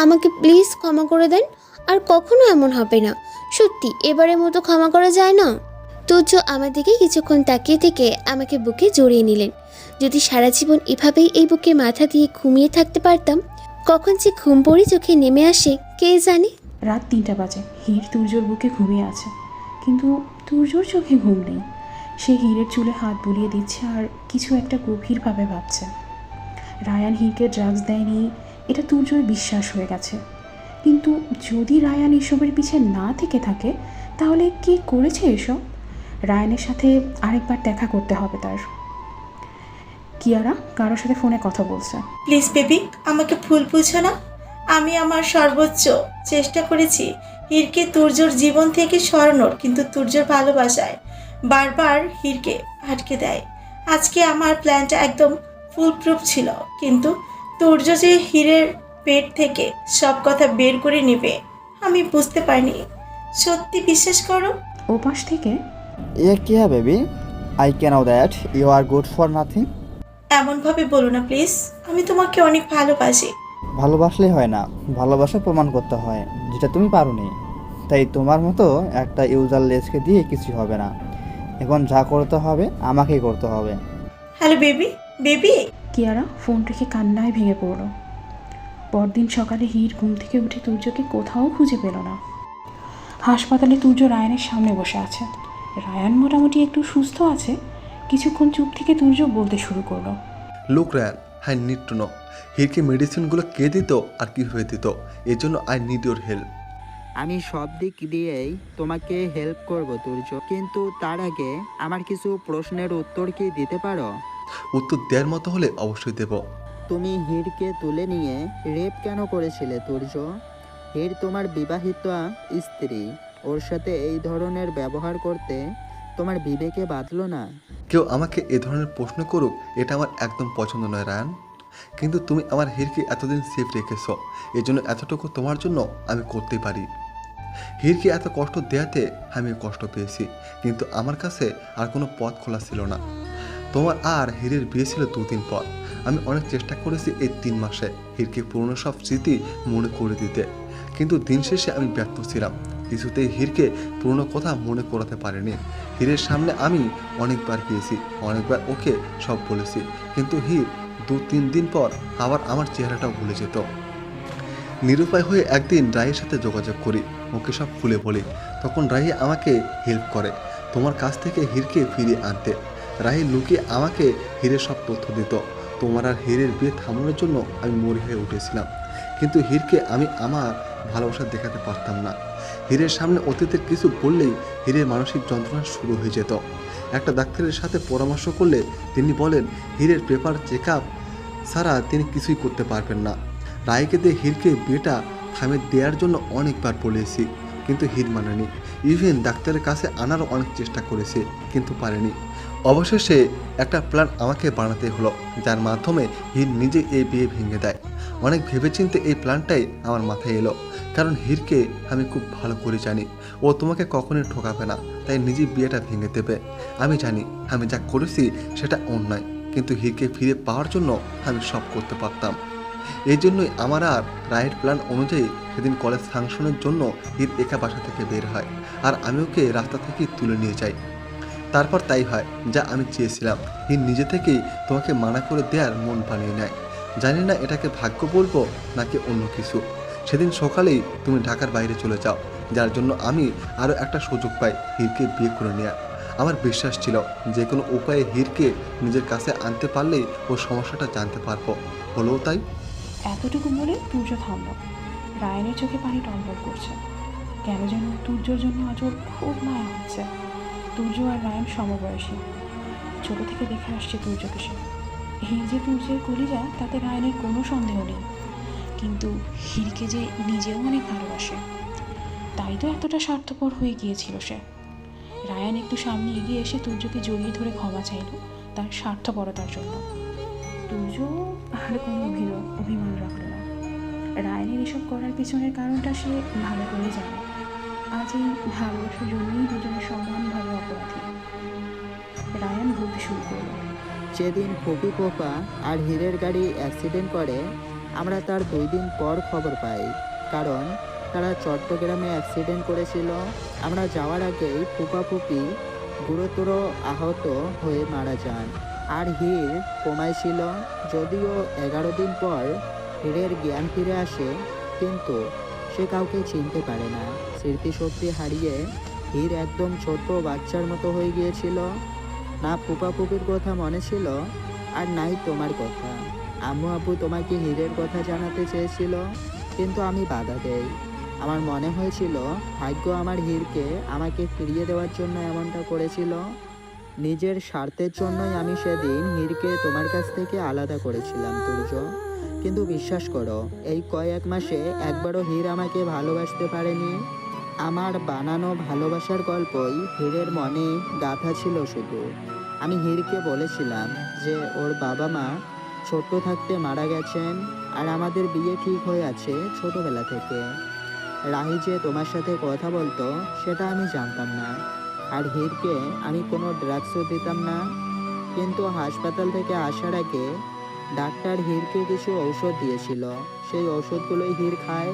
আমাকে প্লিজ ক্ষমা করে দেন, আর কখনো এমন হবে না। সত্যি এবারের মতো ক্ষমা করা যায় না? তুর্য আমার দিকে কিছুক্ষণ তাকিয়ে থেকে আমাকে বুকে জড়িয়ে নিলেন। যদি সারা জীবন এভাবেই এই বুকে মাথা দিয়ে ঘুমিয়ে থাকতে পারতাম, কখন যে ঘুম পড়ে চোখে নেমে আসে কে জানে। রাত 3টা বাজে। হির তুর্যর বুকে ঘুমিয়ে আছে, কিন্তু তুর্যর চোখে ঘুম নেই। সে হিরের চুলে হাত বুলিয়ে দিচ্ছে আর কিছু একটা গভীরভাবে ভাবছে। রায়ান হিরকে ড্রাগস দেয়নি, এটা তুর্যর বিশ্বাস হয়ে গেছে। কিন্তু যদি রায়ান এসবের পিছে না থেকে থাকে, তাহলে কে করেছে এসব? রায়ানের সাথে আরেকবার দেখা করতে হবে তার। কিয়ারা কারোর সাথে ফোনে কথা বলছে। প্লিজ বেবি, আমাকে ভুল বুঝো না। আমি আমার সর্বোচ্চ চেষ্টা করেছি হিরকে তুর্যর জীবন থেকে সরানোর, কিন্তু তুর্যর ভালোবাসায় বারবার হিরকে আটকে দেয়। আজকে আমার প্ল্যানটা একদম ফুল প্রুফ ছিল, কিন্তু তুর্য যে হিরের পেট থেকে সব কথা বের করে নেবে আমি বুঝতে পারিনি। সত্যি বিশ্বাস করো। ও পাশ থেকে ये क्या baby I can know that you are good for nothing. এমনভাবে বলো না প্লিজ, আমি তোমাকে অনেক ভালোবাসি। ভালোবাসলেই হয় না, ভালোবাসা প্রমাণ করতে হয়, যেটা তুমি পারোনি। তাই তোমার মতো একটা ইউজার লেসকে দিয়ে কিছু হবে না। এখন যা করতে হবে আমাকেই করতে হবে। Hello baby, baby. Kiara phone রেখে কান্নায় ভেঙে পড়ল। পরদিন সকালে হির ঘুম থেকে উঠে তুর্যকে কোথাও খুঁজে পেল না। হাসপাতালে তুর্য রায়ানের সামনে বসে আছে। রায়ান মোটামুটি একটু সুস্থ আছে। কিছুক্ষণ চুপ থেকে তুর্য বলতে শুরু করলো। Look Ryan, I need to know হিরকে মেডিসিনগুলো কে দিত আর কীভাবে দিত। এর জন্য আই নিড ইউর হেল্প। আমি সব দিক দিয়েই তোমাকে হেল্প করব তুর্য, কিন্তু তার আগে আমার কিছু প্রশ্নের উত্তর কি দিতে পারো? উত্তর দেওয়ার মতো হলে অবশ্যই দেব। তুমি হিরকে তুলে নিয়ে রেপ কেন করেছিলে তুর্য? হির তোমার বিবাহিত স্ত্রী, ওর সাথে এই ধরনের ব্যবহার করতে তোমার বিবেকে বাঁধলো না? কেউ আমাকে এ ধরনের প্রশ্ন করুক এটা আমার একদম পছন্দ নয় রায়ান, কিন্তু তুমি আমার হিরকে এতদিন সেফ রেখেছো, এজন্য এতটুকু তোমার জন্য আমি করতেই পারি। হিরকে এত কষ্ট দেওয়াতে আমি কষ্ট পেয়েছি, কিন্তু আমার কাছে আর কোনো পথ খোলা ছিল না। তোমার আর হিরের বিয়ে ছিল 2 দিন পর। আমি অনেক চেষ্টা করেছি এই 3 মাসে হিরকে পুরনো সব স্মৃতি মনে করে দিতে, কিন্তু দিন শেষে আমি ব্যর্থ ছিলাম। কিছুতেই হিরকে পুরনো কথা মনে করাতে পারিনি। হিরের সামনে আমি অনেকবার গিয়েছি, অনেকবার ওকে সব বলেছি, কিন্তু হির 2-3 দিন পর আবার আমার চেহারাটাও ভুলে যেত। নিরুপায় হয়ে একদিন রায়ের সাথে যোগাযোগ করি, ওকে সব খুলে বলি। তখন রাহি আমাকে হেল্প করে তোমার কাছ থেকে হিরকে ফিরিয়ে আনতে। রাহি লুকিয়ে আমাকে হিরের সব তথ্য দিত। তোমার আর হীরের বিয়ে থামানোর জন্য আমি মরি হয়ে উঠেছিলাম, কিন্তু হীরকে আমি আমার ভালোবাসা দেখাতে পারতাম না। হীরের সামনে অতীতের কিছু বললেই হীরের মানসিক যন্ত্রণা শুরু হয়ে যেত। একটা ডাক্তারের সাথে পরামর্শ করলে তিনি বলেন হীরের পেপার চেক আপ ছাড়া তিনি কিছুই করতে পারবেন না। রায়কে দিয়ে হীরকে বিয়েটা থামিয়ে দেওয়ার জন্য অনেকবার বলেছি, কিন্তু হীর মানেনি। ইভেন ডাক্তারের কাছে আনারও অনেক চেষ্টা করেছে, কিন্তু পারেনি। অবশেষে একটা প্ল্যান আমাকে বানাতে হলো, যার মাধ্যমে হীর নিজে এই বিয়ে ভেঙে দেয়। অনেক ভেবেচিন্তে এই প্ল্যানটাই আমার মাথায় এলো, কারণ হীরকে আমি খুব ভালো করে জানি ও তোমাকে কখনোই ঠকাবে না, তাই নিজে বিয়েটা ভেঙে দেবে। আমি জানি আমি যা করেছি সেটা অন্যায়, কিন্তু হীরকে ফিরে পাওয়ার জন্য আমি সব করতে পারতাম। এই জন্যই আমার আর রাইট প্ল্যান অনুযায়ী সেদিন কলেজ ফাংশনের জন্য হীর একা বাসা থেকে বের হয়, আর আমি ওকে রাস্তা থেকে তুলে নিয়ে যাই। তারপর তাই হয় যা আমি চেয়েছিলাম। হীর নিজে থেকেই তোমাকে মানা করে দেওয়ার মন বানিয়ে নেয়। জানি না এটাকে ভাগ্য বলবো নাকি অন্য কিছু। সেদিন সকালেই তুমি ঢাকার বাইরে চলে যাও, যার জন্য আমি আরও একটা সুযোগ পাই হীরকে বিয়ে করে নেওয়ার। আমার বিশ্বাস ছিল যে কোনো উপায়ে হীরকে নিজের কাছে আনতে পারলেই ও সমস্যাটা জানতে পারবো। হলেও তাই। এতটুকু বলে তুর্য থামল। রায়ানের চোখে পানি টলমল করছে। কেন যেন তুর্যর জন্য আজ ওর খুব মায়া হচ্ছে। তুর্য আর রায়ান সমবয়সী, ছোট থেকে দেখে আসছে তুর্যকে সে। হীর যে তুর্যের কলিজা তাতে রায়ানের কোনো সন্দেহ নেই, কিন্তু হীরকে যে নিজেও অনেক ভালোবাসে, তাই তো এতটা স্বার্থপর হয়ে গিয়েছিল সে। রায়ান একটু সামনে এগিয়ে এসে তুর্যকে জড়িয়ে ধরে ক্ষমা চাইল তার স্বার্থপরতার জন্য। তুর্য আর কোনো অভিমান রাখল না। রায়ানের এসব করার পিছনের কারণটা সে ভালো করে জানে। আজ এই ভালোবাসার জন্যই দুজনে সমানভাবে অপরাধী। রায়ান বলতে শুরু করল। যেদিন ফুপি পোপা আর হীরের গাড়ি অ্যাক্সিডেন্ট করে আমরা তার 2 দিন পর খবর পাই, কারণ তারা চট্টগ্রামে অ্যাক্সিডেন্ট করেছিল। আমরা যাওয়ার আগেই ফুপা ফুপি গুরুতর আহত হয়ে মারা যান, আর হীর কোমায় ছিল। যদিও 11 দিন পর হীরের জ্ঞান ফিরে আসে, কিন্তু সে কাউকে চিনতে পারে না। স্মৃতিশক্তি হারিয়ে হীর একদম ছোট বাচ্চার মতো হয়ে গিয়েছিল। না ফুপা ফুপির কথা মনে ছিল, আর নাই তোমার কথা। আম্মু আব্বু তোমাকে হীরের কথা জানাতে চেয়েছিল, কিন্তু আমি বাধা দেই। আমার মনে হয়েছিল ভাগ্য আমার হীরকে আমাকে ফিরিয়ে দেওয়ার জন্য এমনটা করেছিল। নিজের স্বার্থের জন্যই আমি সেদিন হীরকে তোমার কাছ থেকে আলাদা করেছিলাম তুর্য। কিন্তু বিশ্বাস করো, এই কয়েক মাসে একবারও হীর আমাকে ভালোবাসতে পারেনি। আমার বানানো ভালোবাসার গল্পই হীরের মনে গাঁথা ছিল শুধু। আমি হীরকে বলেছিলাম যে ওর বাবা মা ছোট্ট থাকতে মারা গেছেন, আর আমাদের বিয়ে ঠিক হয়ে আছে ছোটবেলা থেকে। রাহি যে তোমার সাথে কথা বলতো সেটা আমি জানতাম না, আর হীরকে আমি কোনো ড্রাগসও দিতাম না। কিন্তু হাসপাতাল থেকে আসার আগে ডাক্তার হীরকে কিছু ঔষধ দিয়েছিল, সেই ওষুধগুলোই হীর খায়,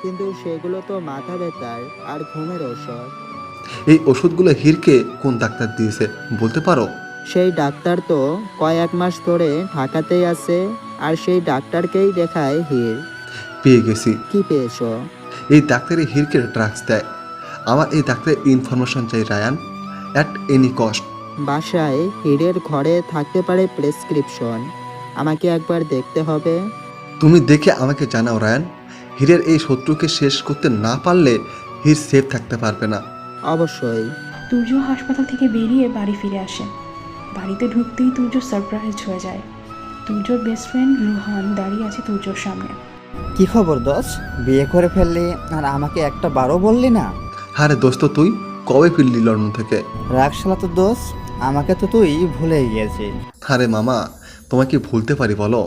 কিন্তু সেগুলো তো মাথা ব্যথার আর ঘুমের ঔষধ। এই ওষুধগুলো হীরকে কোন ডাক্তার দিয়েছে বলতে পারো? সেই ডাক্তার তো কয়েক মাস ধরে ঢাকাতেই আছে, আর সেই ডাক্তারকেই দেখায় হীর। পেয়ে গেছি। কি পেয়েছো? এই ডাক্তারই হীরকে ড্রাগস দেয়। আমার এই ডাক্তারের ইনফরমেশন চাই রায়ান, অ্যাট এনি কস্ট। বাসায় হীরের ঘরে থাকতে পারে প্রেসক্রিপশন, আমাকে একবার দেখতে হবে। তুমি দেখে আমাকে জানাও রায়ান। হীরের এই শত্রুকে শেষ করতে না পারলে হীর সেফ থাকতে পারবে না। অবশ্যই। তুর্য হাসপাতাল থেকে বেরিয়ে বাড়ি ফিরে আসে। বাড়িতে ঢুকতেই তুর্য সারপ্রাইজ হয়ে যায়। তুর্যর বেস্ট ফ্রেন্ড রুহান দাঁড়িয়ে আছে তুর্যর সামনে। কি খবর দোষ, বিয়ে করে ফেললি আর আমাকে একটা বারও বললি না? আরে দোস্ত, তুই কবে ফিরলি লন্ডন থেকে? রাগশালা তো দোষ, আমাকে তো তুই ভুলে গিয়েছিস। আরে মামা, তোমাকে ভুলতে পারি বলো?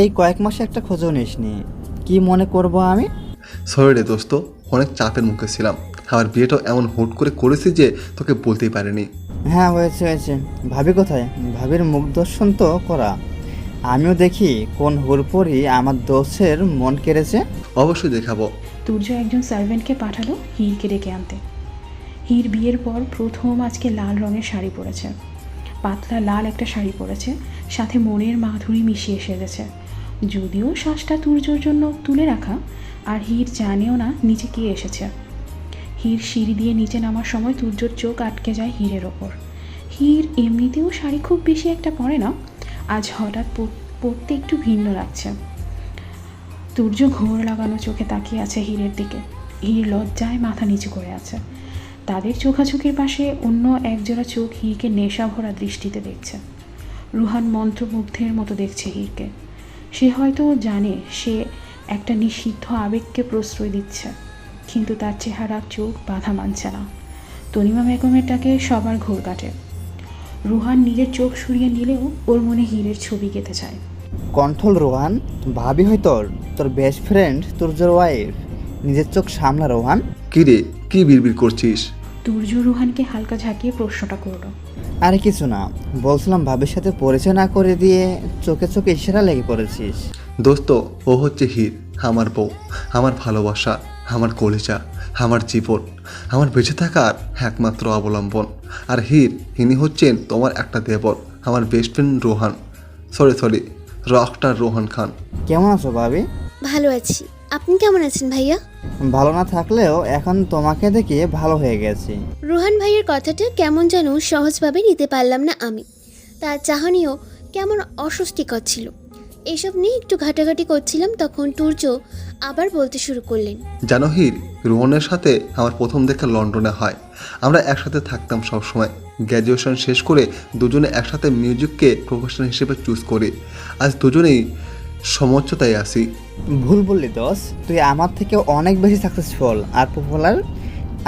এই কয়েক মাসে একটা খোঁজও নিসনি, কি মনে করব আমি? সরি রে দোস্ত, অনেক চাপের মুখে ছিলাম। আমার বিয়েটাও এমন হুট করে করেছি যে তোকে বলতেই পারিনি। হ্যাঁ হয়েছে হয়েছে। ভাবি কোথায়? ভাবির মুখ দর্শন তো করা, আমিও দেখি কোন হুড়পড়ি আমার দোষের মন কেড়েছে। অবশ্যই দেখাবো। তুর্য একজন সার্ভেন্টকে পাঠালো হীরকে ডেকে আনতে। হীর বিয়ের পর প্রথম আজকে লাল রঙের শাড়ি পরেছে। পাতলা লাল একটা শাড়ি পরেছে, সাথে মনের মাধুরী মিশিয়ে সেজেছে। যদিও শ্বাসটা তুর্যর জন্য তুলে রাখা, আর হীর জানেও না নিচে কে এসেছে। হীর সিঁড়ি দিয়ে নিচে নামার সময় তুর্যর চোখ আটকে যায় হীরের ওপর। হীর এমনিতেও শাড়ি খুব বেশি একটা পরে না, আজ হঠাৎ পড়তে একটু ভিন্ন লাগছে। তুর্য ঘোর লাগানো চোখে তাকিয়ে আছে হীরের দিকে। হীর লজ্জায় মাথা নিচু করে আছে। তাদের চোখাচোখির পাশে অন্য একজোড়া চোখ হীরকে নেশা ভরা দৃষ্টিতে দেখছে। রুহান মন্ত্রমুগ্ধের মতো দেখছে হীরকে। সে হয়তো জানে সে একটা নিষিদ্ধ আবেগকে প্রশ্রয় দিচ্ছে, কিন্তু তার চেহারা চোখ বাধা মানছে না। তনিমা বেগমের ডাকে সবার ঘোর কাটে। রুহান নিজের চোখ সরিয়ে নিলেও ওর মনে হীরের ছবি গেঁথে যায়। কন্ট্রোল রোহান, ভাবি হয় তোর বেস্ট ফ্রেন্ড তুর্যর ওয়াইফ। নিজের চোখ সামলা রোহান। কি রে, কি বিড়বিড় করছিস? তুর্য রুহানকে হালকা ঝাঁকিয়ে প্রশ্নটা করলো। আরে কিছু না, বলছিলাম ভাবির সাথে পরিচয় না করে দিয়ে চোখে চোখে ইশারা লেগে পড়েছিস। দোস্ত, ও হচ্ছে হীর, আমার বউ, আমার ভালোবাসা, আমার কলিজা, আমার জীবন, আমার বেঁচে থাকার একমাত্র অবলম্বন। আর হীর, ইনি হচ্ছেন তোমার একটা দেবর, আমার best friend Rohan. Sorry, rockstar Rohan Khan. কেমন আছো ভাবি? ভালো আছি, আপনি কেমন আছেন ভাইয়া? ভালো না থাকলেও এখন তোমাকে দেখে ভালো হয়ে গেছি। রোহান ভাইয়ের কথাটা কেমন যেন সহজভাবে নিতে পারলাম না আমি। তার চাহনিও কেমন অস্বস্তিকর ছিল। এসব নিয়ে একটু ঘাটাঘাটি করছিলাম, তখন তুর্য আবার বলতে শুরু করলেন। জানো হীর, রোহনের সাথে আমার প্রথম দেখা লন্ডনে হয়। আমরা একসাথে থাকতাম সবসময়। গ্র্যাজুয়েশন শেষ করে দুজনে একসাথে মিউজিককে প্রফেশন হিসেবে চুজ করি। আজ দুজনেই সমঝোতায় আসি। ভুল বললি দোষ, তুই আমার থেকে অনেক বেশি সাকসেসফুল আর popular.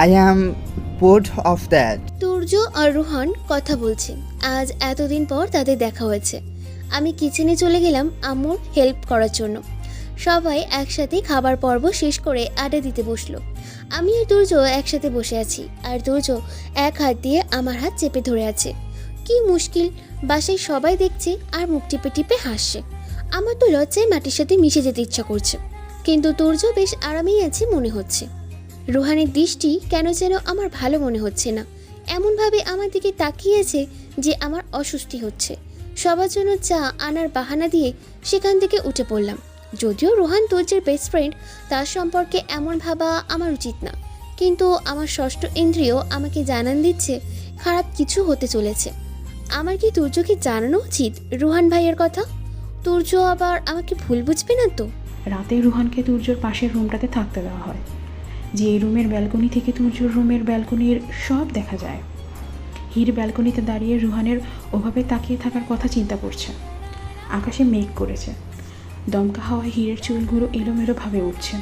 I am proud of that. Turya আর রোহান কথা বলছে। আজ এতদিন পর তাদের দেখা হয়েছে। আমি কিচেনে চলে গেলাম আম্মুর হেল্প করার জন্য। সবাই একসাথে খাবার পর্ব শেষ করে আড্ডা দিতে বসলো। আমি আর তুর্য একসাথে বসে আছি, আর তুর্য এক হাত দিয়ে আমার হাত চেপে ধরে আছে। কি মুশকিল, বাসায় সবাই দেখছে আর মুখ টিপে টিপে হাসছে। আমার তো লজ্জায় মাটির সাথে মিশে যেতে ইচ্ছা করছে, কিন্তু তুর্য বেশ আরামেই আছে মনে হচ্ছে। রোহানের দৃষ্টি কেন যেন আমার ভালো মনে হচ্ছে না। এমনভাবে আমার দিকে তাকিয়েছে যে আমার অস্বস্তি হচ্ছে। সবার জন্য চা আনার বাহানা দিয়ে সেখান থেকে উঠে পড়লাম। যদিও রোহান তুর্যের বেস্ট ফ্রেন্ড, তার সম্পর্কে এমন ভাবা আমার উচিত না, কিন্তু আমার ষষ্ঠ ইন্দ্রিয় আমাকে জানান দিচ্ছে খারাপ কিছু হতে চলেছে। আমার কি তুর্যকে জানানো উচিত রোহান ভাইয়ের কথা? তুর্য আবার আমাকে ভুল বুঝবে না তো? রাতে রুহানকে তুর্যর পাশের রুমটাতে থাকতে দেওয়া হয়। যে এই রুমের ব্যালকনি থেকে তুর্যর রুমের ব্যালকনির সব দেখা যায়। হীর ব্যালকনিতে দাঁড়িয়ে রুহানের ওভাবে তাকিয়ে থাকার কথা চিন্তা করছে। আকাশে মেঘ করেছে। দমকা হাওয়ায় হীরের চুলগুলো এলোমেলোভাবে উঠছে।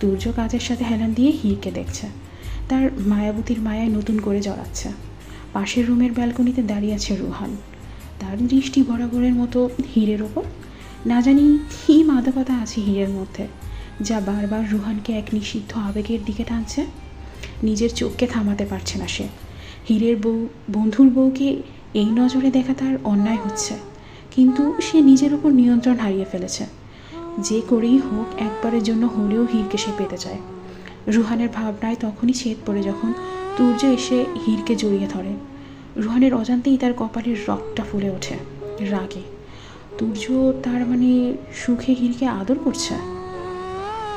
তুর্য কাজের সাথে হেলান দিয়ে হীরকে দেখছে। তার মায়াবতীর মায়ায় নতুন করে জড়াচ্ছে। পাশের রুমের ব্যালকনিতে দাঁড়িয়ে আছে রুহান। তার দৃষ্টি বরাবরের মতো হীরের ওপর। না জানি কী মাদকতা আছে হীরের মধ্যে, যা বারবার রুহানকে এক নিষিদ্ধ আবেগের দিকে টানছে। নিজের চোখকে থামাতে পারছে না সে। হীরের বন্ধুর বউকে এই নজরে দেখা তার অন্যায় হচ্ছে, কিন্তু সে নিজের ওপর নিয়ন্ত্রণ হারিয়ে ফেলেছে। যে করেই হোক একবারের জন্য হলেও হীরকে সে পেতে চায়। রুহানের ভাবনায় তখনই ছেদ পড়ে যখন তুর্য এসে হীরকে জড়িয়ে ধরে। রুহানের অজান্তেই তার কপালের রক্তটা ফুলে ওঠে রাগে। তুর্য তার সুখে হীরকে আদর করছে।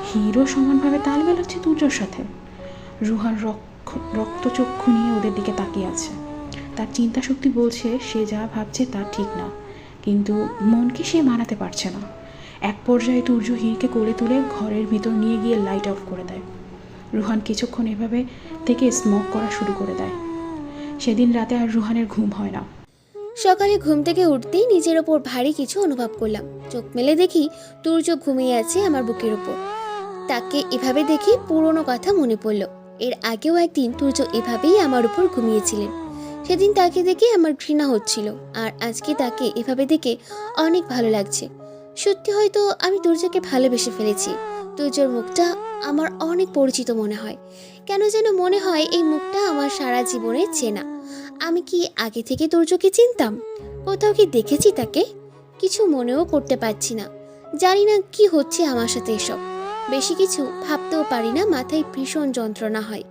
হীরও সমানভাবে তাল মেলাচ্ছে তুর্যর সাথে। রুহান রক্তচক্ষু নিয়ে ওদের দিকে তাকিয়ে আছে। তার চিন্তা শক্তি বলছে সে যা ভাবছে তা ঠিক না, কিন্তু মনকে সে মানাতে পারছে না। এক পর্যায়ে তুর্য হীরকে কোলে তুলে ঘরের ভিতর নিয়ে গিয়ে লাইট অফ করে দেয়। রুহান কিছুক্ষণ এভাবে থেকে স্মোক করা শুরু করে দেয়। সেদিন রাতে আর রুহানের ঘুম হয় না। সকালে ঘুম থেকে উঠতেই নিজের ওপর ভারী কিছু অনুভব করলাম। চোখ মেলে দেখি তুর্য ঘুমিয়ে আছে আমার বুকের ওপর। তাকে এভাবে দেখে পুরনো কথা মনে পড়ল। এর আগেও একদিন তুর্য এভাবেই আমার উপর ঘুমিয়েছিলেন। সেদিন তাকে দেখে আমার ঘৃণা হচ্ছিল, আর আজকে তাকে এভাবে দেখে অনেক ভালো লাগছে। সত্যি হয়তো আমি তুর্যকে ভালোবেসে ফেলেছি। তুর্যর মুখটা আমার অনেক পরিচিত মনে হয়। কেন যেন মনে হয় এই মুখটা আমার সারা জীবনের চেনা। আমি কি আগে থেকে তুর্যকে চিনতাম? কোথাও কি দেখেছি তাকে? কিছু মনেও করতে পারছি না। জানি না কি হচ্ছে আমার সাথে এসব। বেশি কিছু ভাবতেও পারি না, মাথায় ভীষণ যন্ত্রণা হয়।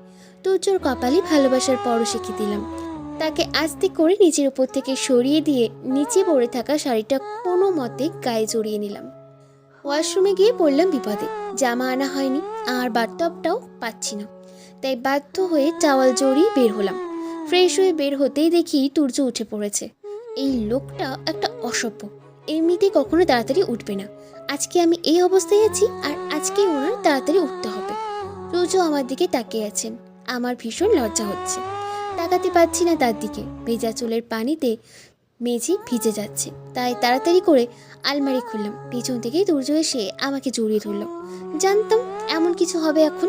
তুর্যর কপালে ভালোবাসার পরশ এঁকে দিলাম। তাকে আস্তে করে নিচের উপর থেকে সরিয়ে দিয়ে নিচে পড়ে থাকা শাড়িটা কোনো মতে গায়ে জড়িয়ে নিলাম। ওয়াশরুমে গিয়ে পড়লাম বিপদে। জামা আনা হয়নি, আর বাথটবটাও পাচ্ছি না। তাই বাধ্য হয়ে টাওয়াল জড়িয়ে বের হলাম। ফ্রেশ হয়ে বের হতেই দেখি তুর্য উঠে পড়েছে। এই লোকটা একটা অসভ্য। এমনিতেই কখনো তাড়াতাড়ি উঠবে না। আজকে আমি এই অবস্থায় আছি আর আজকেই ওনার তাড়াতাড়ি উঠতে হবে। সূর্য আমার দিকে তাকিয়ে আছেন। আমার ভীষণ লজ্জা হচ্ছে, তাকাতে পারছি না তার দিকে। ভেজা চুলের পানিতে মেঝে ভিজে যাচ্ছে, তাই তাড়াতাড়ি করে আলমারি খুললাম। পিছন থেকেই সূর্য এসে আমাকে জড়িয়ে ধরল। জানতাম এমন কিছু হবে এখন।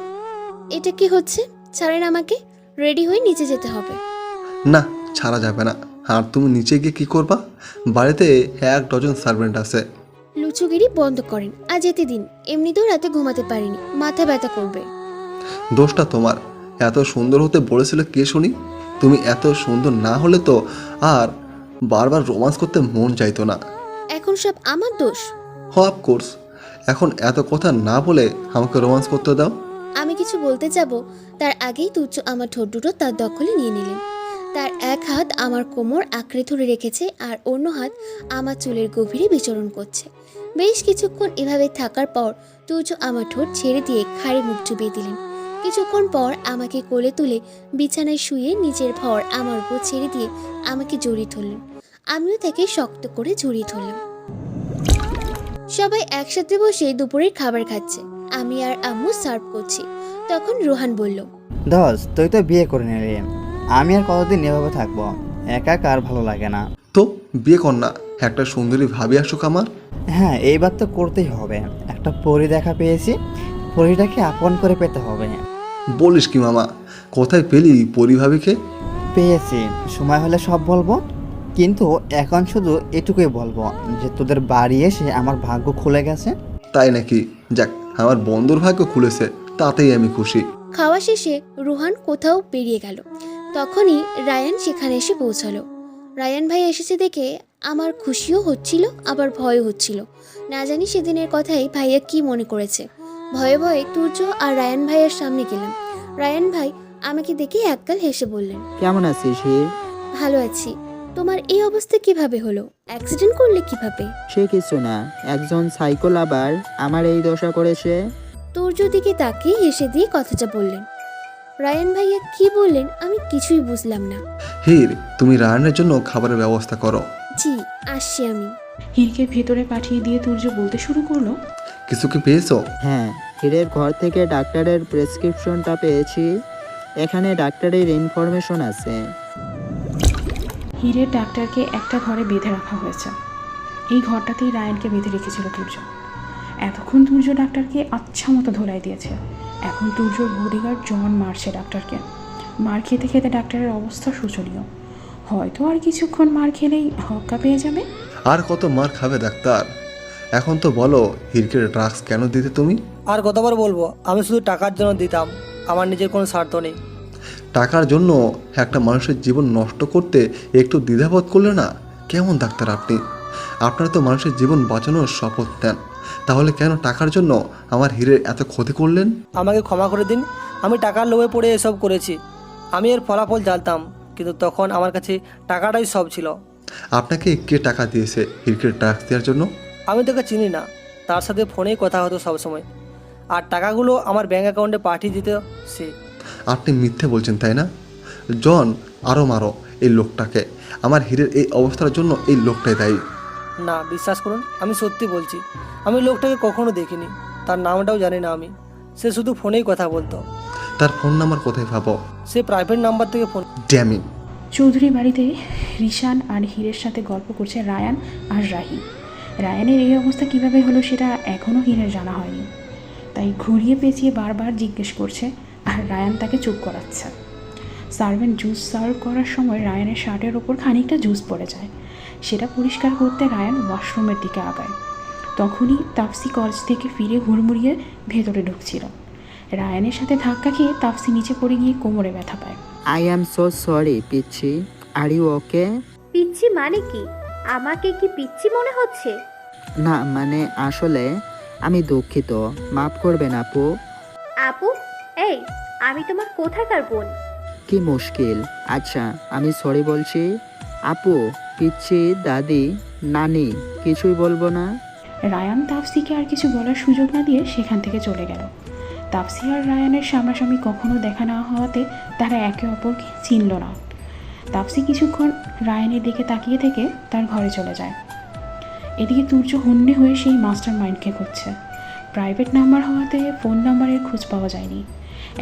এটা কি হচ্ছে? ছাড়েন আমাকে, রেডি হয়ে নিচে যেতে হবে। না, ছাড়া যাবে না। আর তুমি নিচে গিয়ে কি করবা? বাড়িতে 1 ডজন সার্ভেন্ট আছে। লুচুগিরি বন্ধ করেন, আজ যেতে দিন। এমনিতেও রাতে ঘুমাতে পারিনি, মাথা ব্যথা করবে। দোষটা তোমার। এত সুন্দর হতে বলেছিল কে শুনি? তুমি এত সুন্দর না হলে তো আর বারবার রোমান্স করতে মন চাইতো না। এখন সব আমার দোষ? অফকোর্স। এখন এত কথা না বলে আমাকে রোমান্স করতে দাও। আমি কিছু বলতে যাব তার আগেই তুচ্ছ আমার ঠোঁট দুটো তার দখলে নিয়ে নিলেন। তার এক হাত আমার কোমর আঁকড়ে ধরে রেখেছে আর অন্য হাত আমার চুলের গভীরে বিচরণ করছে। বেশ কিছুক্ষণ এভাবে থাকার পর তুচ্ছ আমার ঠোঁট ছেড়ে দিয়ে ঘাড়ে মুখ চুবিয়ে দিলেন। কিছুক্ষণ পর আমাকে কোলে তুলে বিছানায় শুয়ে নিজের ভর আমার উপর ছেড়ে দিয়ে আমাকে জড়িয়ে ধরলেন। আমিও তাকে শক্ত করে জড়িয়ে ধরলাম। সবাই একসাথে বসে দুপুরের খাবার খাচ্ছে। আমি আর আম্মু সার্ভ করছি। তখন রোহান বলল, দোষ, তুই তো বিয়ে করে নিলি, আমি আর কতদিন এভাবে থাকবো? একা একা আর ভালো লাগে না। তো বিয়ে কর না, একটা সুন্দরী ভাবি আসুক আমার। হ্যাঁ, এইবার তো করতেই হবে। একটা পরী দেখা পেয়েছি, পরীটাকে আপন করে পেতে হবে। বলিস কি মামা? কোথায় পেলি পরিভাবিকে? পেয়েছি, সময় হলে সব বলবো। কিন্তু এখন শুধু এটুকুই বলবো যে তোদের বাড়ি এসে আমার ভাগ্য খুলে গেছে। তাই নাকি? যাক, আমার বন্ধুর ভাগ্য খুলেছে, তাতেই আমি খুশি। খাওয়া শেষে রুহান কোথাও বেরিয়ে গেল। তখনই রায়ান সেখানে এসে পৌঁছালো। রায়ান ভাই এসেছে দেখে আমার খুশিও হচ্ছিল, আবার ভয়ও হচ্ছিল। না জানি সেদিনের কথাই ভাইয়া কি মনে করেছে। ভয়ে ভয়ে তুর্য আর রায়ান ভাইয়ের সামনে গেলাম। রায়ান ভাই আমাকে দেখে একগাল হেসে বললেন, কেমন আছিস হির? ভালো আছি। তোমার এই অবস্থা কিভাবে হলো? অ্যাক্সিডেন্ট করলে কিভাবে? সে কিছু না, একজন সাইকো লাভার আমার এই দশা করেছে। তুর্য দিকে তাকিয়ে হেসে দিয়ে কথাটা বললেন। রায়ান ভাইয়া কি বললেন আমি কিছুই বুঝলাম না। হির, তুমি রায়ানের জন্য খাবারের ব্যবস্থা করো। জি, আসছি আমি। হিরকে ভেতরে পাঠিয়ে দিয়ে তুর্য বলতে শুরু করলো, কিছু কি পেয়েছো? হ্যাঁ, হিরের ঘর থেকে ডাক্তারের প্রেসক্রিপশনটা পেয়েছি। এখানে ডাক্তারের ইনফরমেশন আছে। হিরের ডাক্তারকে একটা ঘরে বেঁধে রাখা হয়েছে। এই ঘরটাতেই রায়ানকে বেঁধে রেখেছিল তুর্য। এতক্ষণ তুর্য ডাক্তারকে আচ্ছা মতো ধোলাই দিয়েছে। এখন তুর্যর বডিগার্ড জন মারছে ডাক্তারকে। মার খেতে খেতে ডাক্তারের অবস্থা শোচনীয়। হয়তো আর কিছুক্ষণ মার খেলেই হক্কা পেয়ে যাবে। আর কত মার খাবে ডাক্তার? এখন তো বলো, হিরকে ড্রাগস কেন দিতে তুমি? আর কতবার বলবো, আমি শুধু টাকার জন্য দিতাম, আমার নিজের কোনো স্বার্থ নেই। টাকার জন্য একটা মানুষের জীবন নষ্ট করতে একটু দ্বিধাবোধ করলে না? কেমন ডাক্তার আপনি? আপনারা তো মানুষের জীবন বাঁচানোর শপথ নেন, তাহলে কেন টাকার জন্য আমার হিরের এত ক্ষতি করলেন? আমাকে ক্ষমা করে দিন, আমি টাকার লোভে পড়ে এসব করেছি। আমি এর ফলাফল জানতাম, কিন্তু তখন আমার কাছে টাকাটাই সব ছিল। আপনাকে কে টাকা দিয়েছে হিরকে ড্রাগস দেওয়ার জন্য? আমি তোকে চিনি না, তার সাথে ফোনেই কথা হতো সবসময়, আর টাকাগুলো আমার ব্যাঙ্ক অ্যাকাউন্টে পাঠিয়ে দিত সে। আপনি মিথ্যে বলছেন তাই না? জন, আরও মারো এই লোকটাকে। আমার হিরের এই অবস্থার জন্য এই লোকটাই দায়ী। না, বিশ্বাস করুন, আমি সত্যি বলছি, আমি লোকটাকে কখনো দেখিনি, তার নামটাও জানি না আমি। সে শুধু ফোনেই কথা বলতো। তার ফোন নাম্বার কোথায় পাবো? সে প্রাইভেট নাম্বার থেকে ফোন। ড্যামিং। চৌধুরী বাড়িতে রিশান আর হীরের সাথে গল্প করছে রায়ান আর রাহি। রায়ানের এই অবস্থা কিভাবে হলো সেটা এখনও হীরের জানা হয়নি, তাই ঘুরিয়ে পেঁচিয়ে বারবার জিজ্ঞেস করছে আর রায়ান তাকে চুপ করাচ্ছে। সার্ভেন্ট জুস সার্ভ করার সময় রায়ানের শার্টের ওপর খানিকটা জুস পড়ে যায়। সেটা পরিষ্কার করতে রায়ান ওয়াশরুমের দিকে আগায়। তখনই তাপসি কলেজ থেকে ফিরে হুড়মুড়িয়ে ভেতরে ঢুকছিল। রায়ানের সাথে ধাক্কা খেয়ে তাপসি নিচে পড়ে গিয়ে কোমরে ব্যথা পায়। আই অ্যাম সো সরি পিচ্ছি, আর ইউ ওকে? পিচ্ছি মানে কি? আমাকে কি পিচ্ছি মনে হচ্ছে? না মানে আসলে আমি দুঃখিত, মাফ করবেন আপু। আপু? এই, আমি তোমার কোথাকার বোন? কি মুশকিল। আচ্ছা আমি সরি বলছি। আপু, পিচ্ছি, দাদি, নানি কিছুই বলবো না। রায়ান তাপসিকে আর কিছু বলার সুযোগ না দিয়ে সেখান থেকে চলে গেল। তাপসি আর রায়ানের সামনাসামনি কখনো দেখা না হওয়াতে তারা একে অপরকে চিনল না। তাপসি কিছুক্ষণ রায়ানের দিকে তাকিয়ে থেকে তার ঘরে চলে যায়। এদিকে তুর্য হন্যে হয়ে সেই মাস্টার মাইন্ডকে খুঁজছে। প্রাইভেট নাম্বার হওয়াতে ফোন নাম্বারের খোঁজ পাওয়া যায়নি।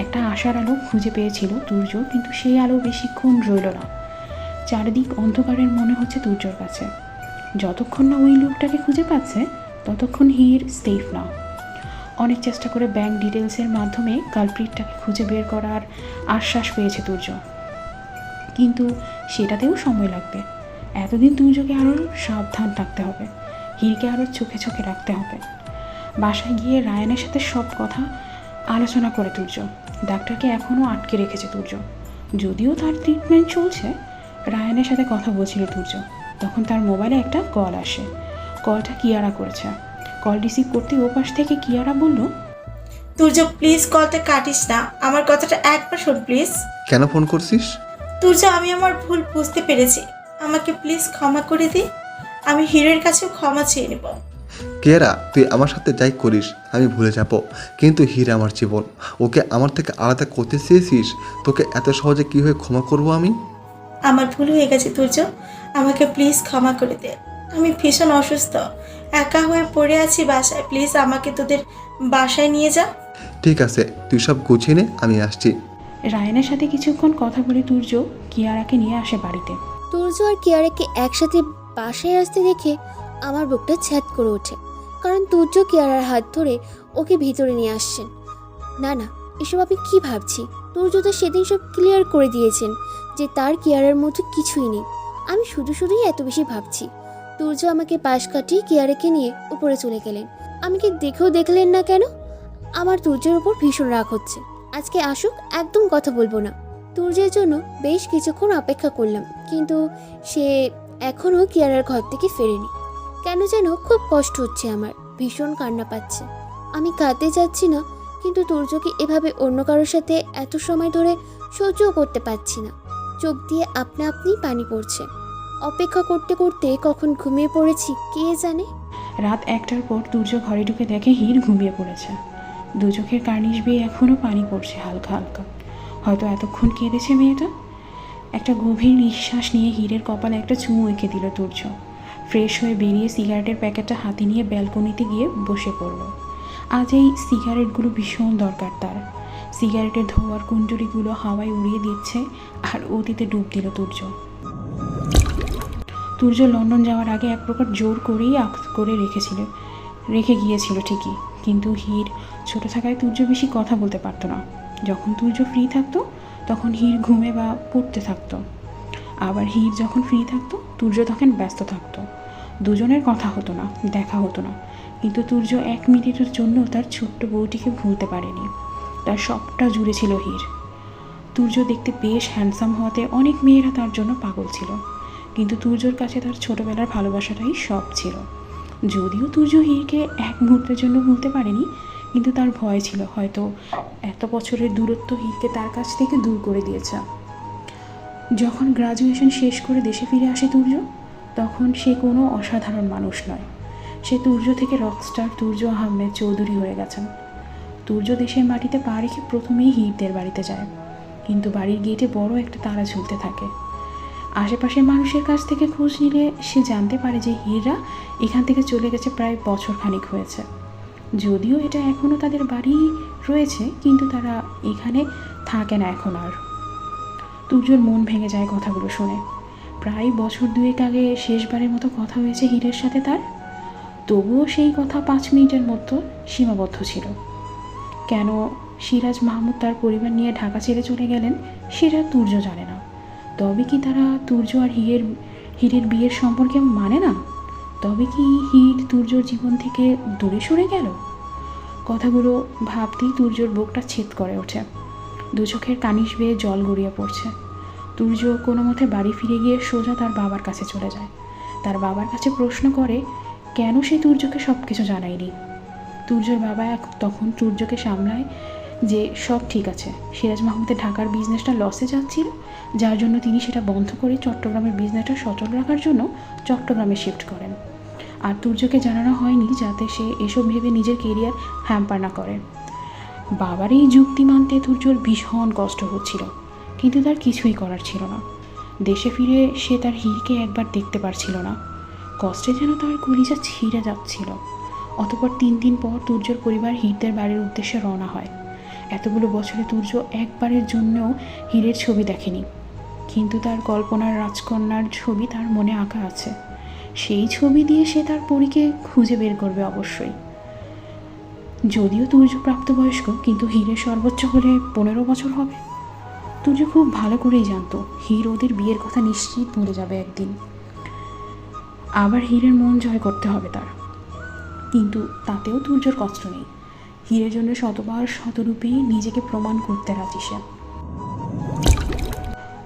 একটা আশার আলো খুঁজে পেয়েছিল তুর্য, কিন্তু সেই আলো বেশিক্ষণ রইল না। চারিদিক অন্ধকারের মনে হচ্ছে তুর্যর কাছে। যতক্ষণ না ওই লোকটাকে খুঁজে পাচ্ছে ততক্ষণ হির সেফ না। অনেক চেষ্টা করে ব্যাংক ডিটেলসের মাধ্যমে কালপ্রিটটাকে খুঁজে বের করার আশ্বাস পেয়েছে তুর্য, কিন্তু সেটাতেও সময় লাগবে। এতদিন তুর্যকে আরও সাবধান থাকতে হবে, হিরকে আরও চোখে চোখে রাখতে হবে। বাসায় গিয়ে রায়ানের সাথে সব কথা আলোচনা করে তুর্য। ডাক্তারকে এখনও আটকে রেখেছে তুর্য, যদিও তার ট্রিটমেন্ট চলছে। রায়ানের সাথে কথা বলছিল তুর্য, তখন তার মোবাইলে একটা কল আসে। কলটা কিয়ারা করেছে। কল রিসিভ করতে ওপাশ থেকে কিয়ারা বলল, তুর্য প্লিজ কলটা কাটিস না, আমার কথাটা একবার শোন প্লিজ। কেন ফোন করছিস? তুর্য, আমি আমার ভুল বুঝতে পেরেছি, আমাকে প্লিজ ক্ষমা করে দে। আমি হিরের কাছেও ক্ষমা চেয়ে নেব। কেরা, তুই আমার সাথে যাই করিস আমি ভুলে যাব, কিন্তু হীরা আমার জীবন, ওকে আমার থেকে আলাদা করতে চেয়েছিস। তোকে এত সহজে কীভাবে ক্ষমা করব আমি? আমার ভুল হয়ে গেছে তুর্য, আমাকে প্লিজ ক্ষমা করে দে। আমি ভীষণ অসুস্থ, একা হয়ে পড়ে আছি বাসায়, প্লিজ আমাকে তোদের বাসায় নিয়ে যা। ঠিক আছে, তুই সব গুছিয়ে নে, আমি আসছি। রায়ানের সাথে কিছুক্ষণ কথা বলে তুর্য কিয়ারাকে নিয়ে আসে বাড়িতে। তুর্য আর কিয়ারাকে একসাথে বাসায় আসতে দেখে আমার বুকটা ছ্যাদ করে ওঠে, কারণ তুর্য কিয়ারার হাত ধরে ওকে ভিতরে নিয়ে আসছেন। না না, এসব আমি কি ভাবছি? তুর্য তো সেদিন সব ক্লিয়ার করে দিয়েছেন যে তার কিয়ারার মধ্যে কিছুই নেই। আমি শুধুই এত বেশি ভাবছি। তুর্য আমাকে পাশ কাটিয়ে কিয়ারাকে নিয়ে উপরে চলে গেলেন। আমি কি দেখেও দেখলেন না কেন? আমার তুর্যের উপর ভীষণ রাগ হচ্ছে। আজকে আসুক, একদম কথা বলবো না। তুর্যের জন্য বেশ কিছুক্ষণ অপেক্ষা করলাম, কিন্তু সে এখনও কিয়ারার ঘর থেকে ফেরেনি। কেন যেন খুব কষ্ট হচ্ছে আমার, ভীষণ কান্না পাচ্ছে। আমি কাঁদতে যাচ্ছি না, কিন্তু তুর্যকে এভাবে অন্য কারোর সাথে এত সময় ধরে সহ্যও করতে পারছি না। চোখ দিয়ে আপনা আপনি পানি পড়ছে। অপেক্ষা করতে করতে কখন ঘুমিয়ে পড়েছি কে জানে। রাত 1টার পর তুর্য ঘরে ঢুকে দেখে হির ঘুমিয়ে পড়েছে। দু চোখের কার্নিশ বেয়ে এখনও পানি পড়ছে হালকা হালকা। হয়তো এতক্ষণ কেঁদেছে মেয়েটা। একটা গভীর নিঃশ্বাস নিয়ে হিরের কপালে একটা চুমু এঁকে দিল তুর্য। ফ্রেশ হয়ে বেরিয়ে সিগারেটের প্যাকেটটা হাতে নিয়ে ব্যালকনিতে গিয়ে বসে পড়ল। আজ এই সিগারেটগুলো ভীষণ দরকার তার। সিগারেটের ধোঁয়ার কুণ্ডলীগুলো হাওয়ায় উড়িয়ে দিচ্ছে আর অতীতে ডুব দিল তুর্য। তুর্য লন্ডন যাওয়ার আগে এক প্রকার জোর করেই আঁক করে রেখে গিয়েছিল ঠিকই, কিন্তু হির ছোট থাকায় তুর্য বেশি কথা বলতে পারতো না। যখন তুর্য ফ্রি থাকতো তখন হির ঘুমে বা পড়তে থাকতো, আবার হির যখন ফ্রি থাকতো তুর্য তখন ব্যস্ত থাকতো। দুজনের কথা হতো না, দেখা হতো না, কিন্তু তুর্য 1 মিনিটের জন্য তার ছোট্ট বউটিকে ভুলতে পারেনি। তার সবটা জুড়ে ছিল হির। তুর্য দেখতে বেশ হ্যান্ডসাম হওয়াতে অনেক মেয়েরা তার জন্য পাগল ছিল, কিন্তু তুর্যর কাছে তার ছোটবেলার ভালোবাসাটাই সব ছিল। যদিও তুর্য হিরকে 1 মুহূর্তের জন্য ভুলতে পারেনি, কিন্তু তার ভয় ছিল হয়তো এত বছরের দূরত্ব হিরকে তার কাছ থেকে দূর করে দিয়েছে। যখন গ্রাজুয়েশন শেষ করে দেশে ফিরে আসে তুর্য, তখন সে কোনো অসাধারণ মানুষ নয়। সে তুর্য থেকে রকস্টার তুর্য আহমেদ চৌধুরী হয়ে গেছেন। তুর্য দেশের মাটিতে পা রেখে প্রথমেই হিরদের বাড়িতে যায়, কিন্তু বাড়ির গেটে বড় একটা তালা ঝুলতে থাকে। আশেপাশের মানুষের কাছ থেকে খোঁজ নিলে সে জানতে পারে যে হিররা এখান থেকে চলে গেছে প্রায় বছরখানেক হয়েছে। যদিও এটা এখনও তাদের বাড়ি রয়েছে, কিন্তু তারা এখানে থাকে না এখন আর। তুর্যর মন ভেঙে যায় কথাগুলো শুনে। প্রায় বছর 2 আগে শেষবারের মতো কথা হয়েছে হিরের সাথে তার, তবুও সেই কথা 5 মিনিটের মতো সীমাবদ্ধ ছিল। কেন সিরাজ মাহমুদ তার পরিবার নিয়ে ঢাকা ছেড়ে চলে গেলেন সেটা তুর্য জানে না। তবে কি তারা তুর্য আর হিরের বিয়ের সম্পর্কে মানে না? তবে কি হির তুর্যর জীবন থেকে দূরে সরে গেল? কথাগুলো ভাবতেই তুর্যর বুকটা ছেদ করে ওঠে। 2 চোখের কানিশ বেয়ে জল গড়িয়ে পড়ছে। তুর্য কোনো মতে বাড়ি ফিরে গিয়ে সোজা তার বাবার কাছে চলে যায়। তার বাবার কাছে প্রশ্ন করে কেন সে তুর্যকে সব কিছু জানায়নি। তুর্যর বাবা তখন তুর্যকে সামলায় যে সব ঠিক আছে, সিরাজ মাহমুদের ঢাকার বিজনেসটা লসে যাচ্ছিল, যার জন্য তিনি সেটা বন্ধ করে চট্টগ্রামের বিজনেসটা সচল রাখার জন্য চট্টগ্রামে শিফট করেন। আর তুর্যকে জানানো হয়নি যাতে সে এসব ভেবে নিজের কেরিয়ার হ্যাম্পার না করে। বাবার এই যুক্তি মানতে তুর্যর ভীষণ কষ্ট হচ্ছিল, কিন্তু তার কিছুই করার ছিল না। দেশে ফিরে সে তার হিরকে একবার দেখতে পারছিল না। কষ্টে যেন তার কলিজা ছিঁড়ে যাচ্ছিল। অতপর 3 দিন পর তুর্যর পরিবার হীরদের বাড়ির উদ্দেশ্যে রওনা হয়। এতগুলো বছরে তুর্য একবারের জন্যও হীরের ছবি দেখেনি, কিন্তু তার কল্পনার রাজকন্যার ছবি তার মনে আঁকা আছে। সেই ছবি দিয়ে সে তার পরীকে খুঁজে বের করবে অবশ্যই। যদিও তুর্য প্রাপ্তবয়স্ক, কিন্তু হীরের সর্বোচ্চ হলে 15 বছর হবে। তুর্য খুব ভালো করেই জানতো হীর ওদের বিয়ের কথা নিশ্চিত ভুলে যাবে একদিন। আবার হীরের মন জয় করতে হবে তার। কিন্তু তাতেও তুর্যর কষ্ট নেই। হীরের জন্য শতবার শতরূপেই নিজেকে প্রমাণ করতে রাজি সে।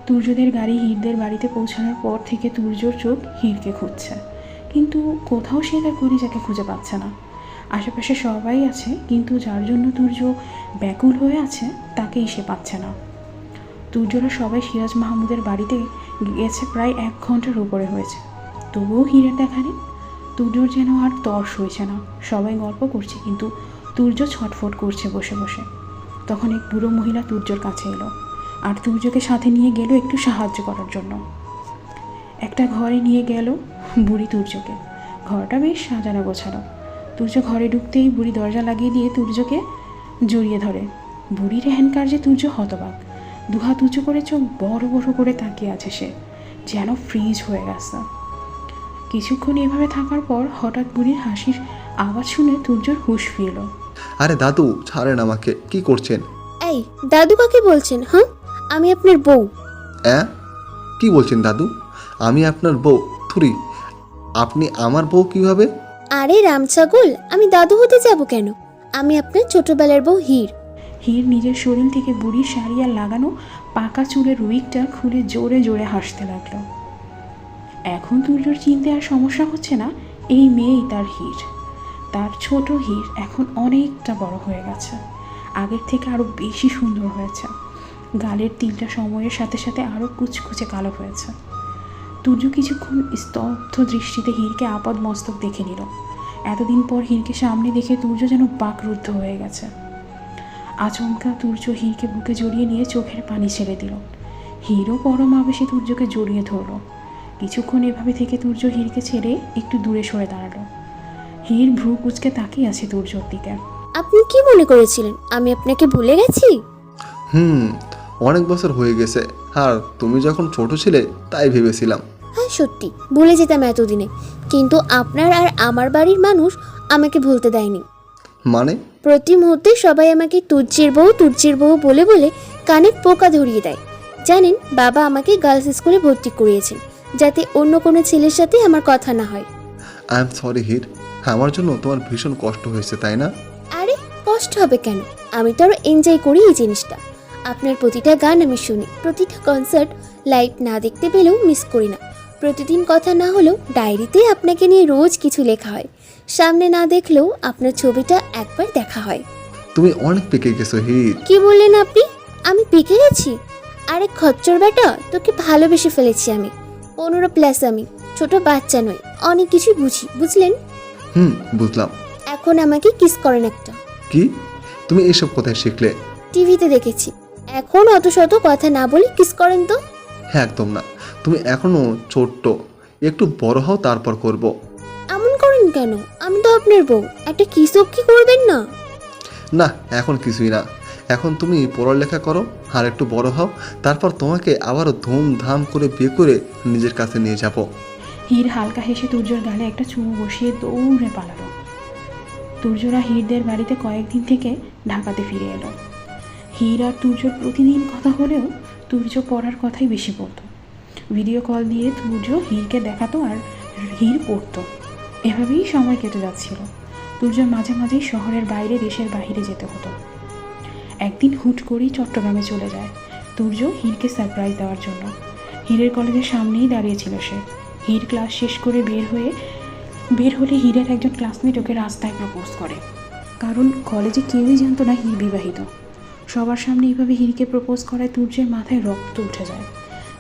তুর্যদের গাড়ি হীরদের বাড়িতে পৌঁছানোর পর থেকে তুর্যর চোখ হীরকে খুঁজছে, কিন্তু কোথাও সে তার কলিজাকে খুঁজে পাচ্ছে না। আশেপাশে সবাই আছে, কিন্তু যার জন্য তুর্য ব্যাকুল হয়ে আছে তাকেই সে পাচ্ছে না। তুর্যরা সবাই সিরাজ মাহমুদের বাড়িতে গেছে প্রায় 1 ঘন্টার উপরে হয়েছে, তবুও হীরের দেখা নেই। তুর্যর যেন আর তর্স হয়েছে না। সবাই গল্প করছে, কিন্তু তুর্য ছটফট করছে বসে বসে। তখন এক বুড়ো মহিলা তুর্যর কাছে এলো আর তুর্যকে সাথে নিয়ে গেল একটু সাহায্য করার জন্য। একটা ঘরে নিয়ে গেল বুড়ি তুর্যকে। ঘরটা বেশ সাজানো গোছানো। তুর্য ঘরে ঢুকতেই বুড়ি দরজা লাগিয়ে দিয়ে তুর্যকে জড়িয়ে ধরে। বুড়ির হ্যান্ডকার্যে তুর্য হতবাক। দুহাত উঁচু করে চোখ বড় বড় করে তাকিয়ে আছে সে, যেন ফ্রিজ হয়ে গেছে। কিছুক্ষণ এভাবে থাকার পর হঠাৎ বুড়ির হাসির আওয়াজ শুনে তুর্যর হুঁশ ফিরল। আরে দাদু, ছাড়েন আমাকে, কি করছেন? এই দাদু কাকে বলছেন? হ্যাঁ, আমি আপনার বউ। অ্যাঁ, কি বলছেন দাদু? আমি আপনার বউ? থুরি, আপনি আমার বউ কিভাবে? আরে রামছাগল, আমি দাদু হতে যাব কেন? আমি আপনার ছোটবেলার বউ হীর। হীর নিজের শরীর থেকে বুড়ির শাড়ি আর লাগানো পাকা চুলের উইকটা খুলে জোরে জোরে হাসতে লাগলো। এখন তুর্যর চিনতে আর সমস্যা হচ্ছে না, এই মেয়েই তার হীর। তার ছোট হীর এখন অনেকটা বড় হয়ে গেছে, আগের থেকে আরও বেশি সুন্দর হয়েছে। গালের তিলটা সময়ের সাথে সাথে আরও কুচকুচে কালো হয়েছে। তুর্য কিছুক্ষণ স্তব্ধ দৃষ্টিতে হীরকে আপদ মস্তক দেখে নিল। এতদিন পর হীরকে সামনে দেখে তুর্য যেন বাকরুদ্ধ হয়ে গেছে। আচমকা তুর্য হীরকে বুকে জড়িয়ে নিয়ে চোখের পানি ছেড়ে দিল। হীরও পরম আবেশে তুর্যকে জড়িয়ে ধরল। কিছুক্ষণ এভাবে থেকে তুর্য হীরকে ছেড়ে একটু দূরে সরে দাঁড়ালো। হীর ভ্রু কুচকে তাকিয়ে আছে তুর্যর দিকে। আপনি কি মনে করেছিলেন আমি আপনাকে ভুলে গেছি? অনেক বছর হয়ে গেছে, আর তুমি যখন ছোট ছিলে তাই ভেবেছিলাম। হ্যাঁ সত্যি ভুলে যেতাম এতদিনে, কিন্তু আপনার আর আমার বাড়ির মানুষ আমাকে ভুলতে দেয়নি। মানে? প্রতি মুহূর্তে সবাই আমাকে তুর্যের বউ বলে বলে কানে পোকা ধরিয়ে দেয়। জানেন, বাবা আমাকে গার্লস স্কুলে ভর্তি করিয়েছেন যাতে অন্য কোনো ছেলের সাথে আমার কথা না হয়। আই এম সরি হীর, আমার জন্য তোমার ভীষণ কষ্ট হয়েছে, তাই না? আরে কষ্ট হবে কেন? আমি তো আরো এনজয় করি এই জিনিসটা। আপনার প্রতিটা গান আমি শুনি, প্রতিটা কনসার্ট লাইভ না দেখতে পেলেও মিস করি না। প্রতিদিন কথা না হলেও ডায়েরিতে আপনাকে নিয়ে রোজ কিছু লেখা হয়। সামনে না দেখলেও আপনার ছবিটা একবার দেখা হয়। তুমি অনেক পেকে গেছো হীর। কি বললেন আপনি? আমি পেকে গেছি? আরে খচ্চর বেটা, তোকে ভালোবেসে ফেলেছি আমি। 15+ আমি, ছোট বাচ্চা নই, অনেক কিছু বুঝি, বুঝলেন? বুঝলাম। এখন আমাকে কিস করেন একটা। কি? তুমি এসব কোথায় শিখলে? টিভিতে দেখেছি। এখন অত শত কথা না বলে কিস করেন তো। হ্যাঁ, একদম না, তুমি এখনো ছোট্ট, একটু বড় হও তারপর করব। এমন করেন কেন? আমি তো আপনার বউ, একটা কিসও কি করবেন না? না, এখন কিছুই না, এখন তুমি পড়ালেখা করো আর একটু বড় হও, তারপর তোমাকে আবারও ধুমধাম করে বিয়ে করে নিজের কাছে নিয়ে যাব। হীর হালকা হেসে তুর্যর গালে একটা চুমু বসিয়ে দৌড়ে পালালো। তুর্যরা হীরদের বাড়িতে কয়েকদিন থেকে ঢাকাতে ফিরে এলো। হীর আর তুর্যর প্রতিদিন কথা হলেও তুর্য পড়ার কথাই বেশি বলতো। ভিডিও কল দিয়ে তুর্য হীরকে দেখাতো আর হীর পড়তো। এভাবেই সময় কেটে যাচ্ছিল। তুর্য মাঝে মাঝেই শহরের বাইরে, দেশের বাইরে যেতে হতো। একদিন হুট করেই চট্টগ্রামে চলে যায় তুর্য হীরকে সারপ্রাইজ দেওয়ার জন্য। হীরের কলেজের সামনেই দাঁড়িয়েছিল সে। হীর ক্লাস শেষ করে বের হলে হীরের একজন ক্লাসমেট ওকে রাস্তায় প্রপোজ করে, কারণ কলেজে কেউই জানতো না হীর বিবাহিত। সবার সামনে এইভাবে হীরকে প্রপোজ করায় তুর্যের মাথায় রক্ত উঠে যায়।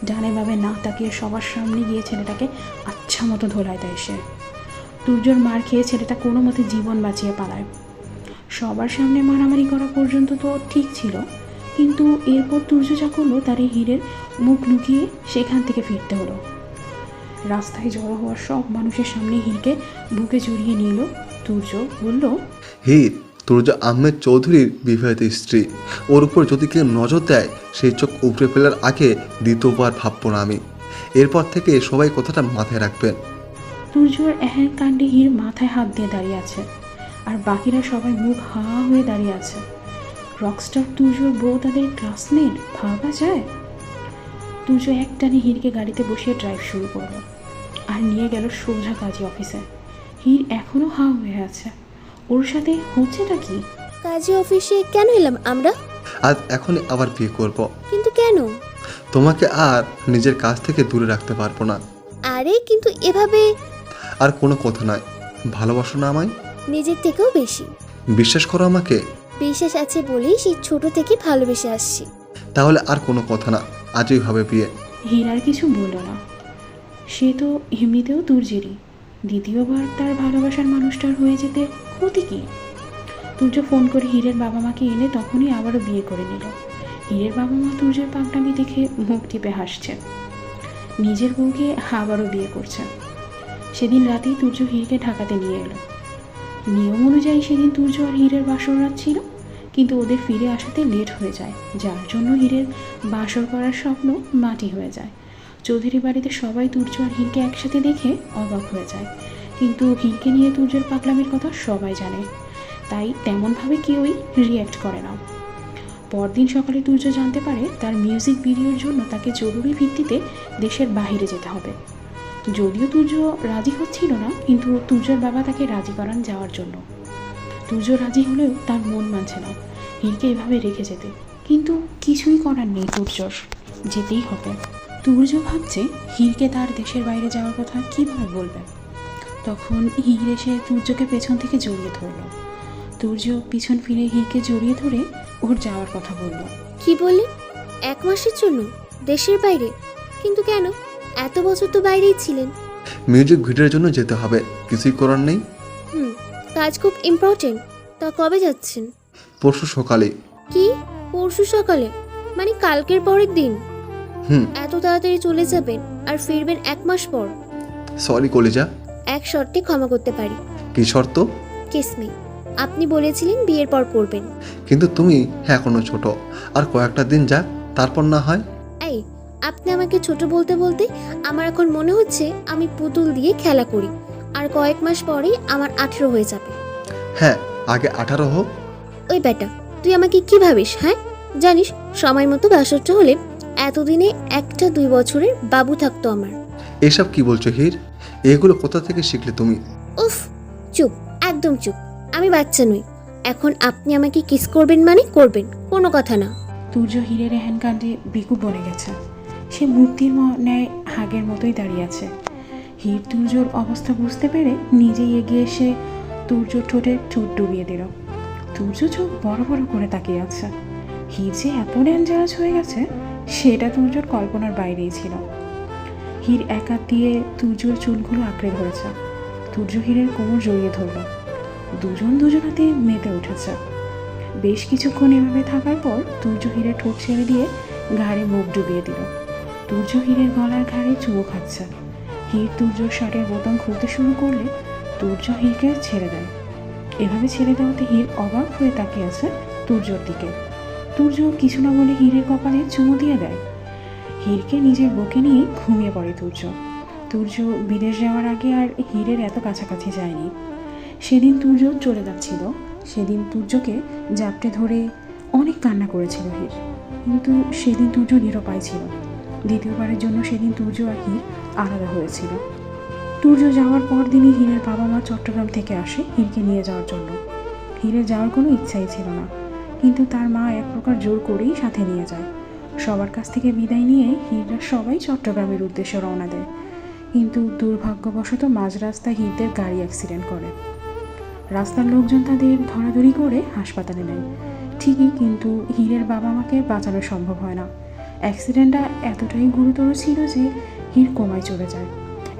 ডানে ভাবে না তাকিয়ে সবার সামনে গিয়ে ছেলেটাকে আচ্ছা মতো ধোলায় দেয় সে। তুর্যর মার খেয়ে ছেলেটা কোনো মতে জীবন বাঁচিয়ে পালায়। সবার সামনে মারামারি করা পর্যন্ত তো ঠিক ছিল, কিন্তু এরপর তুর্য যা করলো তারে হীরের মুখ লুকিয়ে সেখান থেকে ফিরতে হলো। রাস্তায় জড়ো হওয়া সব মানুষের সামনে হীরকে বুকে জড়িয়ে নিল। তুর্য বলল, হীর, তুর্য আহমেদ চৌধুরীর বিবাহিত স্ত্রী। ওর উপর যদি কেউ নজর দেয়, সেই চোখ উপড়ে ফেলার আগে দ্বিতীয়বার ভাববো না আমি। এরপর থেকে সবাই কথাটা মাথায় রাখবেন। তুর্যর এহেন কাণ্ডে হীর মাথায় হাত দিয়ে দাঁড়িয়ে আছে, আর বাকিরা সবাই মুখ হা হয়ে দাঁড়িয়ে আছে। রকস্টার তুর্যর বউ তাদের ক্লাসমেট, ভাবা যায়? তুর্য একটানে হীরকে গাড়িতে বসিয়ে ড্রাইভ শুরু করলো আর নিয়ে গেল সোজা কাজী অফিসে। হীর এখনো হা হয়ে আছে, ওর সাথে হচ্ছেটা কি? কাজী অফিসে কেন এলাম আমরা? আজ এখনই আবার বিয়ে করব। কিন্তু কেন? তোমাকে আর নিজের কাছ থেকে দূরে রাখতে পারবো না। আরে কিন্তু এভাবে। আর কোনো কথা নয়। ভালোবাসো না আমায়? নিজের থেকেও বেশি। বিশ্বাস করো আমাকে। বিশ্বাস আছে বলেই সেই ছোট থেকে ভালোবেসে আসছি। তাহলে আর কোনো কথা না, আজই হবে বিয়ে। হীর আর কিছু বলল না। সে তো এমনিতেও তুর্যেরই। দ্বিতীয়বার তার ভালোবাসার মানুষটার হয়ে যেতে ক্ষতি কি? তুর্য ফোন করে হীরের বাবা মাকে এনে তখনই আবারও বিয়ে করে নিল। হীরের বাবা মা তুর্যের পাগলামি দেখে মুখ টিপে হাসছে। নিজের বউকে আবারও বিয়ে করছে। সেদিন রাতেই তুর্য হীরকে ঢাকাতে নিয়ে এলো। নিয়ম অনুযায়ী সেদিন তুর্য আর হীরের বাসর রাত ছিল, কিন্তু ওদের ফিরে আসাতে লেট হয়ে যায়, যার জন্য হীরের বাসর করার স্বপ্ন মাটি হয়ে যায়। চৌধুরী বাড়িতে সবাই তুর্য আর হীরকে একসাথে দেখে অবাক হয়ে যায়, কিন্তু হীরকে নিয়ে তুর্যের পাগলামির কথা সবাই জানে, তাই তেমনভাবে কেউই রিয়্যাক্ট করে না। পরদিন সকালে তুর্য জানতে পারে তার মিউজিক ভিডিওর জন্য তাকে জরুরি ভিত্তিতে দেশের বাইরে যেতে হবে। যদিও তুর্য রাজি হচ্ছিল না, কিন্তু তুর্যর বাবা তাকে রাজি করান যাওয়ার জন্য। তুর্য রাজি হলেও তার মন মানছে না হীরকে এভাবে রেখে যেতে, কিন্তু কিছুই করার নেই, তুর্যর যেতেই হবে। তুর্য ভাবছে হীরকে তার দেশের বাইরে যাওয়ার কথা কিভাবে বলবে। তখন হীর এসে তুর্যকে পেছন থেকে জড়িয়ে ধরল। তুর্য পিছন ফিরে হীরকে জড়িয়ে ধরে ওর যাওয়ার কথা বলল। কি বললে? 1 মাসের জন্য দেশের বাইরে? কিন্তু কেন? এত বছর তো বাইরেই ছিলেন। মিউজিক ভিডিওর জন্য যেতে হবে, কিছুই করার নেই। কাজ খুব ইম্পর্টেন্ট। তা কবে যাচ্ছেন? পরশু সকালে। কি, পরশু সকালে? মানে কালকের পরের দিন? এত তাড়াতাড়ি চলে যাবেন আর ফিরবেন 1 মাস পর? সরি কলিজা। এক শর্তে ক্ষমা করতে পারি। কি শর্ত? কিসমি। আপনি বলেছিলেন বিয়ের পর করবেন। কিন্তু তুমি এখনো ছোট, আর কয়েকটা দিন যাক, তারপর না হয়। এই, আপনি আমাকে ছোট বলতে বলতে আমার এখন মনে হচ্ছে আমি পুতুল দিয়ে খেলা করি, আর কয়েক মাস পরেই আমার 18 হয়ে যাবে। হ্যাঁ, আগে 18 হোক। ওই বেটা, তুই আমাকে কি ভাবিস? হ্যাঁ, জানিস সময় মতো বাসরটা হলে এতদিনে 1-2 বছরের বাবু থাকতো আমার। এসব কি বলছো হীর? এগুলো কোথা থেকে শিখলে তুমি? উফ, চুপ, একদম চুপ। আমি বাচ্চা নই। এখন আপনি আমাকে কিস করবেন মানে করবেন, কোনো কথা না। তুর্য হীরের এহেন কাণ্ডে বেকুব বনে গেছে। সে মূর্তির ন্যায় হাগের মতোই দাঁড়িয়ে আছে। হীর তুর্যর অবস্থা বুঝতে পেরে নিজেই এগিয়ে এসে তুর্যর ঠোঁটে ঠোঁট ডুবিয়ে দিল। তুর্য চোখ বড় বড় করে তাকিয়ে আছে। হীর যে এত ডেঞ্জারাস হয়ে গেছে সেটা তুর্যর কল্পনার বাইরেই ছিল। হীর এক হাত দিয়ে তুর্যর চুলগুলো আঁকড়ে ধরেছে। তুর্য হীরের কোমর জড়িয়ে ধরল। দুজনাতে মেতে উঠেছে। বেশ কিছুক্ষণ এভাবে থাকার পর তুর্য হীরের ঠোঁট ছেড়ে দিয়ে ঘাড়ে মুখ ডুবিয়ে দিল। তুর্য হীরের গলার ঘাড়ে চুমো খাচ্ছে। হীর তুর্যর শার্টের বোতাম খুলতে শুরু করলে তুর্য হীরকে ছেড়ে দেয়। এভাবে ছেড়ে দেওয়াতে হীর অবাক হয়ে তাকিয়ে আছে তুর্যর দিকে। তুর্য কিছু না বলে হীরের কপালে চুমো দিয়ে দেয়। হীরকে নিজের বুকে নিয়ে ঘুমিয়ে পড়ে তুর্য। তুর্য বিদেশ যাওয়ার আগে আর হীরের এত কাছাকাছি যায়নি। সেদিন তুর্য চলে যাচ্ছিল, সেদিন তুর্যকে জাপটে ধরে অনেক কান্না করেছিল হীর, কিন্তু সেদিন তুর্য নিরুপায় ছিল। দ্বিতীয়বারের জন্য সেদিন তুর্য আর হীর আলাদা হয়েছিল। তুর্য যাওয়ার পর দিনই হীরের বাবা মা চট্টগ্রাম থেকে আসে হীরকে নিয়ে যাওয়ার জন্য। হীরের যাওয়ার কোনো ইচ্ছাই ছিল না, কিন্তু তার মা এক প্রকার জোর করেই সাথে নিয়ে যায়। সবার কাছ থেকে বিদায় নিয়ে হীররা সবাই চট্টগ্রামের উদ্দেশ্যে রওনা দেয়, কিন্তু দুর্ভাগ্যবশত মাঝ রাস্তায় হীরদের গাড়ি অ্যাক্সিডেন্ট করে। রাস্তার লোকজন তাদের ধরাধরি করে হাসপাতালে নেয় ঠিকই, কিন্তু হীরের বাবা মাকে বাঁচানো সম্ভব হয় না। অ্যাক্সিডেন্টটা এতটাই গুরুতর ছিল যে হীর কোমায় চলে যায়।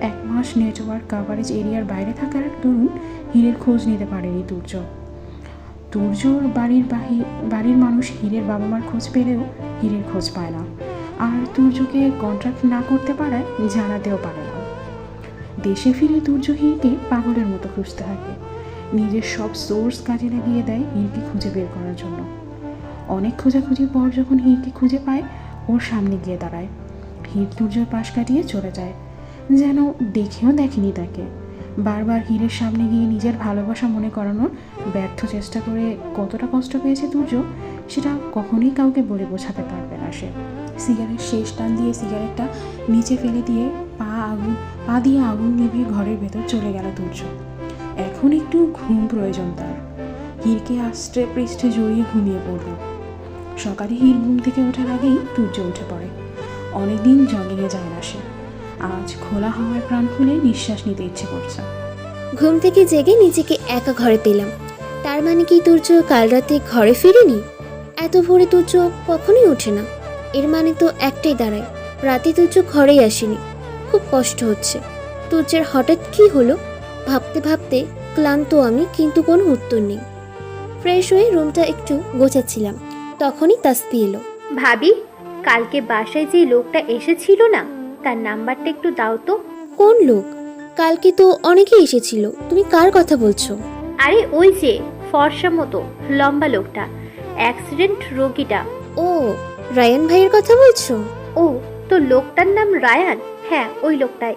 1 মাস নেটওয়ার্ক কাভারেজ এরিয়ার বাইরে থাকার দরুন হীরের খোঁজ নিতে পারেনি তুর্য। তুর্যর বাড়ির মানুষ হীরের বাবা মার খোঁজ পেলেও হীরের খোঁজ পায় না, আর তুর্যকে কন্ট্রাক্ট না করতে পারায় জানাতেও পারে না। দেশে ফিরে তুর্য হিরকে পাগলের মতো খুঁজতে থাকে। নিজের সব সোর্স কাজে লাগিয়ে দেয় হিরকে খুঁজে বের করার জন্য। অনেক খোঁজাখুঁজির পর যখন হিরকে খুঁজে পায়, ওর সামনে গিয়ে দাঁড়ায়। হির তুর্যর পাশ কাটিয়ে চলে যায়, যেন দেখেও দেখেনি তাকে। বারবার হীরের সামনে গিয়ে নিজের ভালোবাসা মনে করানোর ব্যর্থ চেষ্টা করে কতটা কষ্ট পেয়েছে তুর্য, সেটা কখনোই কাউকে বলে বোঝাতে পারবে না সে। সিগারেট শেষ টান দিয়ে সিগারেটটা নিচে ফেলে দিয়ে পা দিয়ে আগুন নিভিয়ে ঘরের ভেতর চলে গেল তুর্য। এখন একটু ঘুম প্রয়োজন তার। হীরকে আষ্টে পৃষ্ঠে জড়িয়ে ঘুমিয়ে পড়ল। সকালে হীর ঘুম থেকে ওঠার আগেই তুর্য উঠে পড়ে। অনেকদিন জগিংয়ে যায় না সে। আজ খোলা হাওয়ার প্রাণ খুলে নিঃশ্বাস নিতে ইচ্ছে করছে। ঘুম থেকে জেগে নিজেকে একা ঘরে পেলাম। তার মানে কি তুর্য কাল রাতে ঘরে ফিরেনি? এত ভোরে তুর্য কখনোই ওঠে না। এর মানে তো একটাই দাঁড়ায়, রাতে তুর্য ঘরেই আসেনি। খুব কষ্ট হচ্ছে। তুর্যের হঠাৎ কি হলো ভাবতে ভাবতে ক্লান্ত আমি, কিন্তু কোনো উত্তর নেই। ফ্রেশ হয়ে রুমটা একটু গোছাচ্ছিলাম, তখনই তাসফি এলো। ভাবি, কালকে বাসায় যে লোকটা এসেছিল না, তার নাম্বারটা একটু দাও তো। কোন লোক? কালকে তো অনেকেই এসেছিল, তুমি কার কথা বলছো? আরে ওই যে ফর্সা মতো লম্বা লোকটা, অ্যাক্সিডেন্ট রোগীটা। ও, রায়ান ভাইয়ের কথা বলছো? ও, তো লোকটার নাম রায়ান? হ্যাঁ, ওই লোকটাই।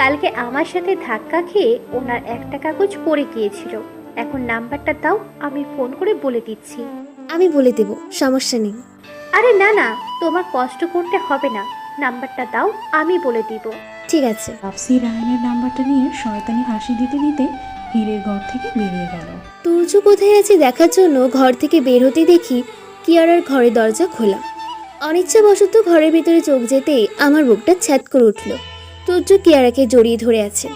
কালকে আমার সাথে ধাক্কা খেয়ে ওনার একটা কাগজ পড়ে গিয়েছিল। এখন নাম্বারটা দাও, আমি ফোন করে বলে দিচ্ছি। আমি বলে দেব, সমস্যা নেই। আরে না না, তোমার কষ্ট করতে হবে না, নাম্বারটা দাও, আমি বলে দিব। ঠিক আছে। তাপসি রায়ানের নাম্বারটা নিয়ে শয়তানি হাসি দিতে দিতে হীরের ঘর থেকে বেরিয়ে গেল। তুর্য কোথায় আছে দেখার জন্য ঘর থেকে বের হতে দেখি কিয়ারার ঘরের দরজা খোলা। অনিচ্ছাবশত ঘরের ভিতরে চোখ যেতেই আমার বুকটা ছ্যাদ করে উঠল। তুর্য কিয়ারাকে জড়িয়ে ধরে আছে।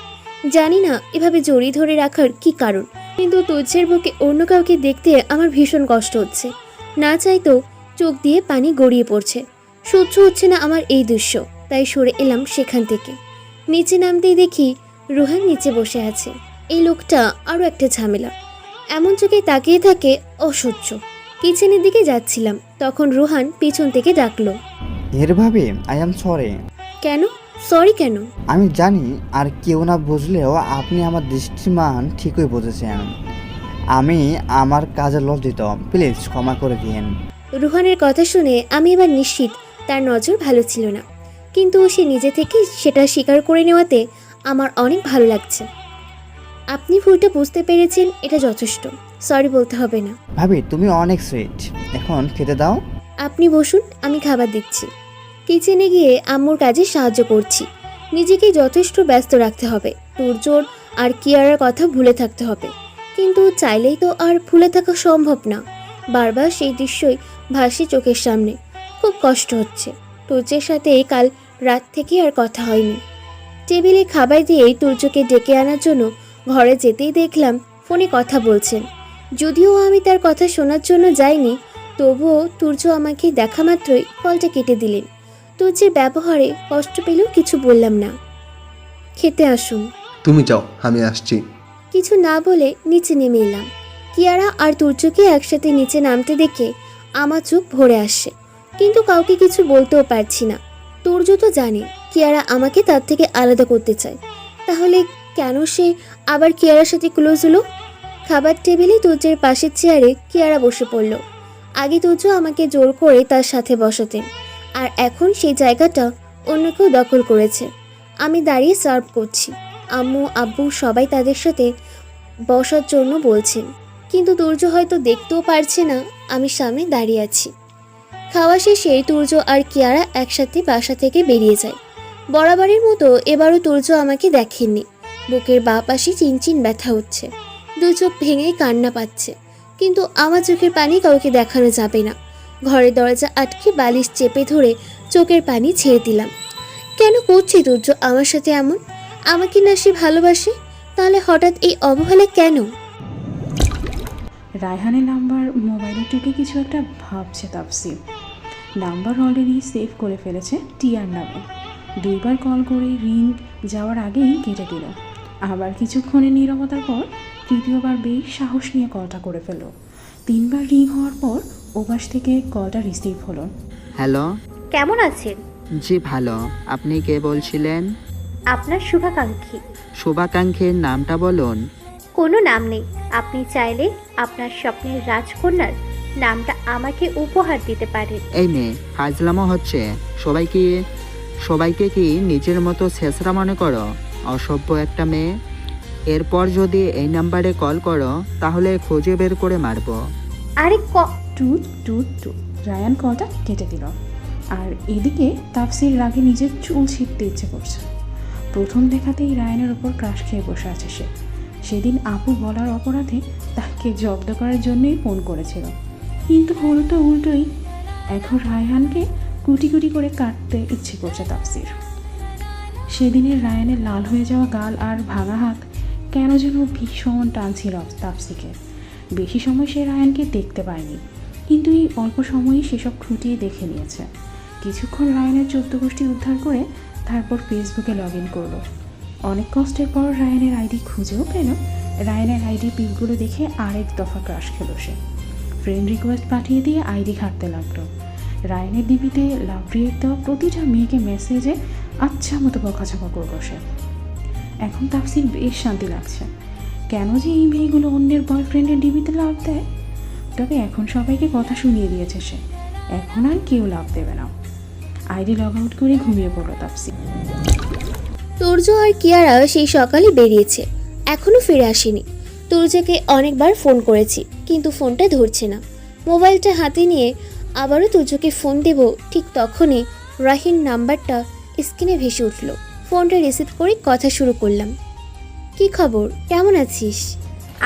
জানি না এভাবে জড়িয়ে ধরে রাখার কি কারণ, কিন্তু তুর্যের বুকে অন্য কাউকে দেখতে আমার ভীষণ কষ্ট হচ্ছে। না চাইতেও চোখ দিয়ে পানি গড়িয়ে পড়ছে। সহ্য হচ্ছে না আমার এই দৃশ্য, তাই সরে এলাম সেখান থেকে। নিচে নামতেই দেখি রুহান নিচে বসে আছে। এই লোকটা আরও একটা ঝামেলা, এমন চোখে তাকিয়ে থাকে, অসহ্য। কিচেনের দিকে যাচ্ছিলাম, তখন রুহান পিছন থেকে ডাকলো। এর ভাবে আই এম সরি। কেন সরি কেন? আমি জানি আর কেউ না বুঝলেও আপনি আমার দৃষ্টিমান ঠিকই বুঝেছেন। আমি আমার কাজে লজ্জিত, প্লিজ ক্ষমা করে দিন। রুহানের কথা শুনে আমি এবার নিশ্চিত তার নজর ভালো ছিল না, কিন্তু সে নিজে থেকে সেটা স্বীকার করে নেওয়াতে আমার অনেক ভালো লাগছে। আপনি ভুলটা বুঝতে পেরেছেন, এটা যথেষ্ট। সরি বলতে হবে না। ভাবি তুমি অনেক সুইট, এখন খেতে দাও। আপনি বসুন, আমি খাবার দিচ্ছি। কিচেনে গিয়ে আম্মুর কাজে সাহায্য করছি। নিজেকে যথেষ্ট ব্যস্ত রাখতে হবে। তুর্যর আর কিয়ারার কথা ভুলে থাকতে হবে, কিন্তু চাইলেই তো আর ভুলে থাকা সম্ভব না। বারবার সেই দৃশ্যই ভাসে চোখের সামনে। খুব কষ্ট হচ্ছে। তুর্যের সাথে কাল রাত থেকে আর কথা হয়নি। টেবিলে খাবার দিয়েই তুর্যকে ডেকে আনার জন্য ঘরে যেতেই দেখলাম ফোনে কথা বলছেন। যদিও আমি তার কথা শোনার জন্য যাইনি, তবুও তুর্য আমাকে দেখা মাত্রই কলটা কেটে দিলেন। তুর্যের ব্যবহারে কষ্ট পেলেও কিছু বললাম না। খেতে আসুন। তুমি যাও, আমি আসছি। কিছু না বলে নিচে নেমে এলাম। কিয়ারা আর তুর্যকে একসাথে নিচে নামতে দেখে আমার চোখ ভরে আসছে, কিন্তু কাউকে কিছু বলতেও পারছি না। তুর্য তো জানে কিয়ারা আমাকে তার থেকে আলাদা করতে চায়, তাহলে কেন সে আবার কিয়ারার সাথে ক্লোজ হলো? খাবার টেবিলে তুর্যের পাশের চেয়ারে কিয়ারা বসে পড়ল। আগে তুর্য আমাকে জোর করে তার সাথে বসাতেন, আর এখন সেই জায়গাটা অন্য কেউ দখল করেছে। আমি দাঁড়িয়ে সার্ভ করছি। আম্মু আব্বু সবাই তাদের সাথে বসার জন্য বলছেন, কিন্তু তুর্য হয়তো দেখতেও পারছে না আমি সামনে দাঁড়িয়ে আছি। খাওয়া শেষে তুর্য আর কিয়ারা একসাথে বাসা থেকে বেরিয়ে যায়। বরাবরের মতো এবারও তুর্য আমাকে দেখেননি। বুকের বাঁ পাশে চিনচিন ব্যথা হচ্ছে, দু চোখ ভেঙেই কান্না পাচ্ছে, কিন্তু আমার চোখের পানি কাউকে দেখানো যাবে না। ঘরের দরজা আটকে বালিশ চেপে ধরে চোখের পানি ছেড়ে দিলাম। কেন করছে তুর্য আমার সাথে এমন? আমাকে না সে ভালোবাসে, তাহলে হঠাৎ এই অবহেলা কেন? রায়হানের নাম্বার মোবাইলে টিপে কিছু একটা ভাবছে তাপসি। নাম্বার অলরেডি সেভ করে ফেলেছে টিয়ার নামে। দুইবার কল করে রিং যাওয়ার আগেই কেটে দিল। আবার কিছুক্ষণের নীরবতার পর তৃতীয়বার বেশ সাহস নিয়ে কলটা করে ফেলল। 3বার রিং হওয়ার পর ওপাশ থেকে কলটা রিসিভ হলো। হ্যালো। কেমন আছেন? জি ভালো, আপনি কে বলছিলেন? আপনার শুভাকাঙ্ক্ষী। শুভাকাঙ্ক্ষীর নামটা বলুন। কোনো নাম নেই, আপনি চাইলে আপনার স্বপ্নের রাজকন্যার নামটা আমাকে উপহার দিতে পারেন। এই মেয়ে ফাজলামো হচ্ছে। সবাইকে কি নিজের মতো ছেঁচড়া মনে করো? অসভ্য একটা মেয়ে। এরপর যদি এই নাম্বারে কল করো তাহলে খুঁজে বের করে মারবো। আরে টুট টুট টুট। রায়ান কলটা কেটে দিল। আর এদিকে তাফসির রাগে নিজের চুল ছিঁড়তে ইচ্ছে করছে। প্রথম দেখাতেই রায়ানের ওপর ক্রাশ খেয়ে বসে আছে সে। সেদিন আপু বলার অপরাধে তাকে জব্দ করার জন্যই ফোন করেছিল, কিন্তু হলো তো উল্টোই। এখন রায়হানকে কুটি কুটি করে কাটতে ইচ্ছে করছে তাফসির। সেদিনের রায়ানের লাল হয়ে যাওয়া গাল আর ভাঙা হাত কেন যেন ভীষণ টানছিল তাপসিকে। বেশি সময় সে রায়ানকে দেখতে পায়নি, কিন্তু এই অল্প সময়ই সেসব খুঁটিয়ে দেখে নিয়েছে। কিছুক্ষণ রায়ানের 14 গোষ্ঠী উদ্ধার করে তারপর ফেসবুকে লগ ইন করলো। অনেক কষ্টের পর রায়ানের আইডি খুঁজেও পেল। রায়ানের আইডি পিকগুলো দেখে আরেক দফা ক্রাশ খেলো সে। ফ্রেন্ড রিকোয়েস্ট পাঠিয়ে দিয়ে আইডি ঘাঁটতে লাগলো। রায়ানের ডিপিতে লাভ রিয়েক্ট দেওয়া প্রতিটা মেয়েকে মেসেজে আচ্ছা মতো বকাঝকা করলো সে। এখন তাফসির বেশ শান্তি লাগছে। কেন যে এই মেয়েগুলো অন্যের বয়ফ্রেন্ডের ডিবিতে লাভ দেয়? তবে এখন সবাইকে কথা শুনিয়ে দিয়েছে সে, এখন আর কেউ লাভ দেবে না। আইডি লগ আউট করে ঘুমিয়ে পড়লো তাফসির। তুর্য আর কিয়ারা সেই সকালে বেরিয়েছে, এখনো ফিরে আসেনি। তুর্যকে অনেকবার ফোন করেছি, কিন্তু ফোনটা ধরছে না। মোবাইলটা হাতে নিয়ে আবারও তুর্যকে ফোন দেব, ঠিক তখনই রাহিন নাম্বারটা স্ক্রিনে ভেসে উঠল। ফোনটা রিসিভ করে কথা শুরু করলাম। কি খবর, কেমন আছিস?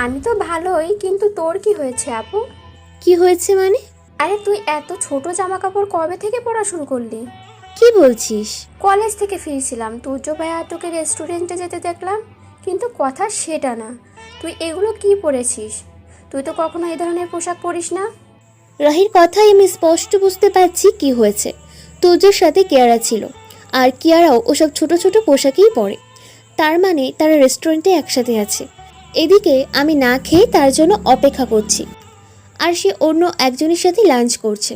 আমি তো ভালোই, কিন্তু তোর কি হয়েছে আপু? কি হয়েছে মানে? আরে তুই এত ছোট জামা কাপড় কবে থেকে পরা শুরু করলি? কি বলছিস? কলেজ থেকে ফিরছিলাম, তুর্য ভাইয়া তোকে রেস্টুরেন্টে যেতে দেখলাম, কিন্তু কথা সেটা না, তুই এগুলো কি পরেছিস? তুই তো কখনো এই ধরনের পোশাক পরিস না। রাহির কথাই আমি স্পষ্ট বুঝতে পারছি কি হয়েছে। তুর্যের সাথে কিয়ারা ছিল, আর কিয়ারাও ওসব ছোট ছোট পোশাকই পরে। তার মানে তারা রেস্টুরেন্টে একসাথে আছে। এদিকে আমি না খেয়ে তার জন্য অপেক্ষা করছি, আর সে অন্য একজনের সাথে লাঞ্চ করছে।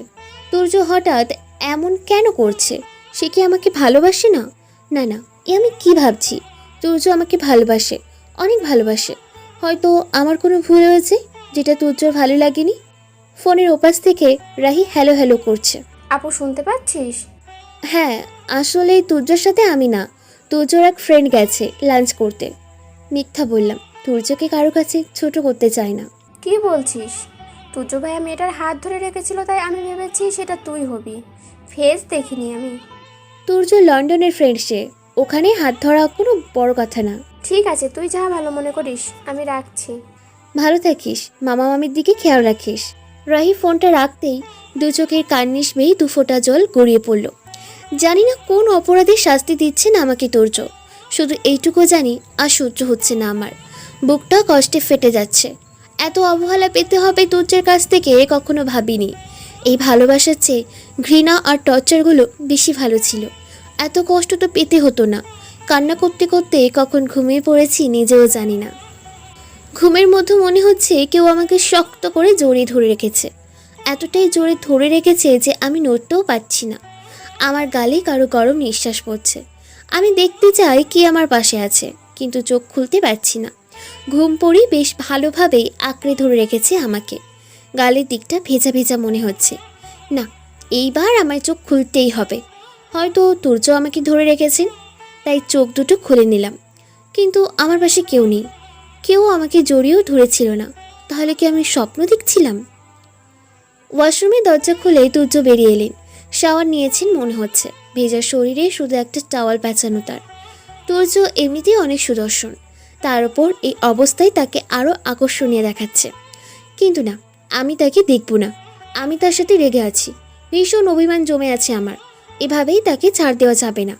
তুর্য হঠাৎ এমন কেন করছে? সে কি আমাকে ভালোবাসে না? না না, এ আমি কি ভাবছি? তুর্য আমাকে ভালোবাসে, অনেক ভালোবাসে। হয়তো আমার কোনো ভুল হয়েছে যেটা তুর্যর ভালো লাগেনি। ফোনের ওপাশ থেকে রাহি হ্যালো হ্যালো করছে। আপু শুনতে পাচ্ছিস? হ্যাঁ, আসলে তুর্যর সাথে আমি না, তুর্যর এক ফ্রেন্ড গেছে লাঞ্চ করতে। মিথ্যা বললাম, তুর্যকে কারো কাছে ছোট করতে চাই না। কি বলছিস? তুর্য ভাইয়া মেয়েটার হাত ধরে রেখেছিল, তাই আমি ভেবেছি সেটা তুই হবি। ফেস দেখিনি আমি। তুর্য লন্ডনের ফ্রেন্ড, সে ওখানে হাত ধরা কোনো বড় কথা না। ঠিক আছে, তুই যা ভালো মনে করিস, আমি রাখছি। ভালো থাকিস, মামা মামির দিকে খেয়াল রাখিস। রাহি ফোনটা রাখতেই দু চোখের কান্নিস বেয়ে 2 ফোঁটা জল গড়িয়ে পড়ল। জানি না কোন অপরাধের শাস্তি দিচ্ছেন আমাকে তুর্য, শুধু এইটুকু জানি আর সহ্য হচ্ছে না আমার। বুকটা কষ্টে ফেটে যাচ্ছে। এত অবহেলা পেতে হবে তুর্যের কাছ থেকে কখনো ভাবিনি। এই ভালোবাসার চেয়ে ঘৃণা আর টর্চারগুলো বেশি ভালো ছিল। এত কষ্ট তো পেতে হতো না। কান্না করতে করতে কখন ঘুমিয়ে পড়েছি নিজেও জানি না। ঘুমের মধ্যে মনে হচ্ছে কেউ আমাকে শক্ত করে জড়িয়ে ধরে রেখেছে। এতটাই জোরে ধরে রেখেছে যে আমি নড়তেও পারছি না। আমার গালে কারো গরম নিঃশ্বাস পড়ছে। আমি দেখতে চাই কি আমার পাশে আছে, কিন্তু চোখ খুলতে পারছি না। ঘুম পড়ি বেশ ভালোভাবেই আঁকড়ে ধরে রেখেছে আমাকে। গালের দিকটা ভেজা ভেজা মনে হচ্ছে। না, এইবার আমার চোখ খুলতেই হবে। হয়তো তুর্য আমাকে ধরে রেখেছেন, তাই চোখ দুটো খুলে নিলাম। কিন্তু আমার পাশে কেউ নেই, কেউ আমাকে জড়িয়েও ধরেছিল না। তাহলে কি আমি স্বপ্ন দেখছিলাম? ওয়াশরুমে দরজা খুলে তুর্য বেরিয়ে এলেন। শাওয়ার নিয়েছেন মনে হচ্ছে। ভেজা শরীরে শুধু একটা টাওয়াল প্যাঁচানো তার। তুর্য এমনিতেই অনেক সুদর্শন, তার ওপর এই অবস্থায় তাকে আরও আকর্ষণীয় দেখাচ্ছে। কিন্তু না, আমি তাকে দেখব না। আমি তার সাথে রেগে আছি, ভীষণ অভিমান জমে আছে আমার। এভাবেই তাকে ছাড় দেওয়া যাবে না।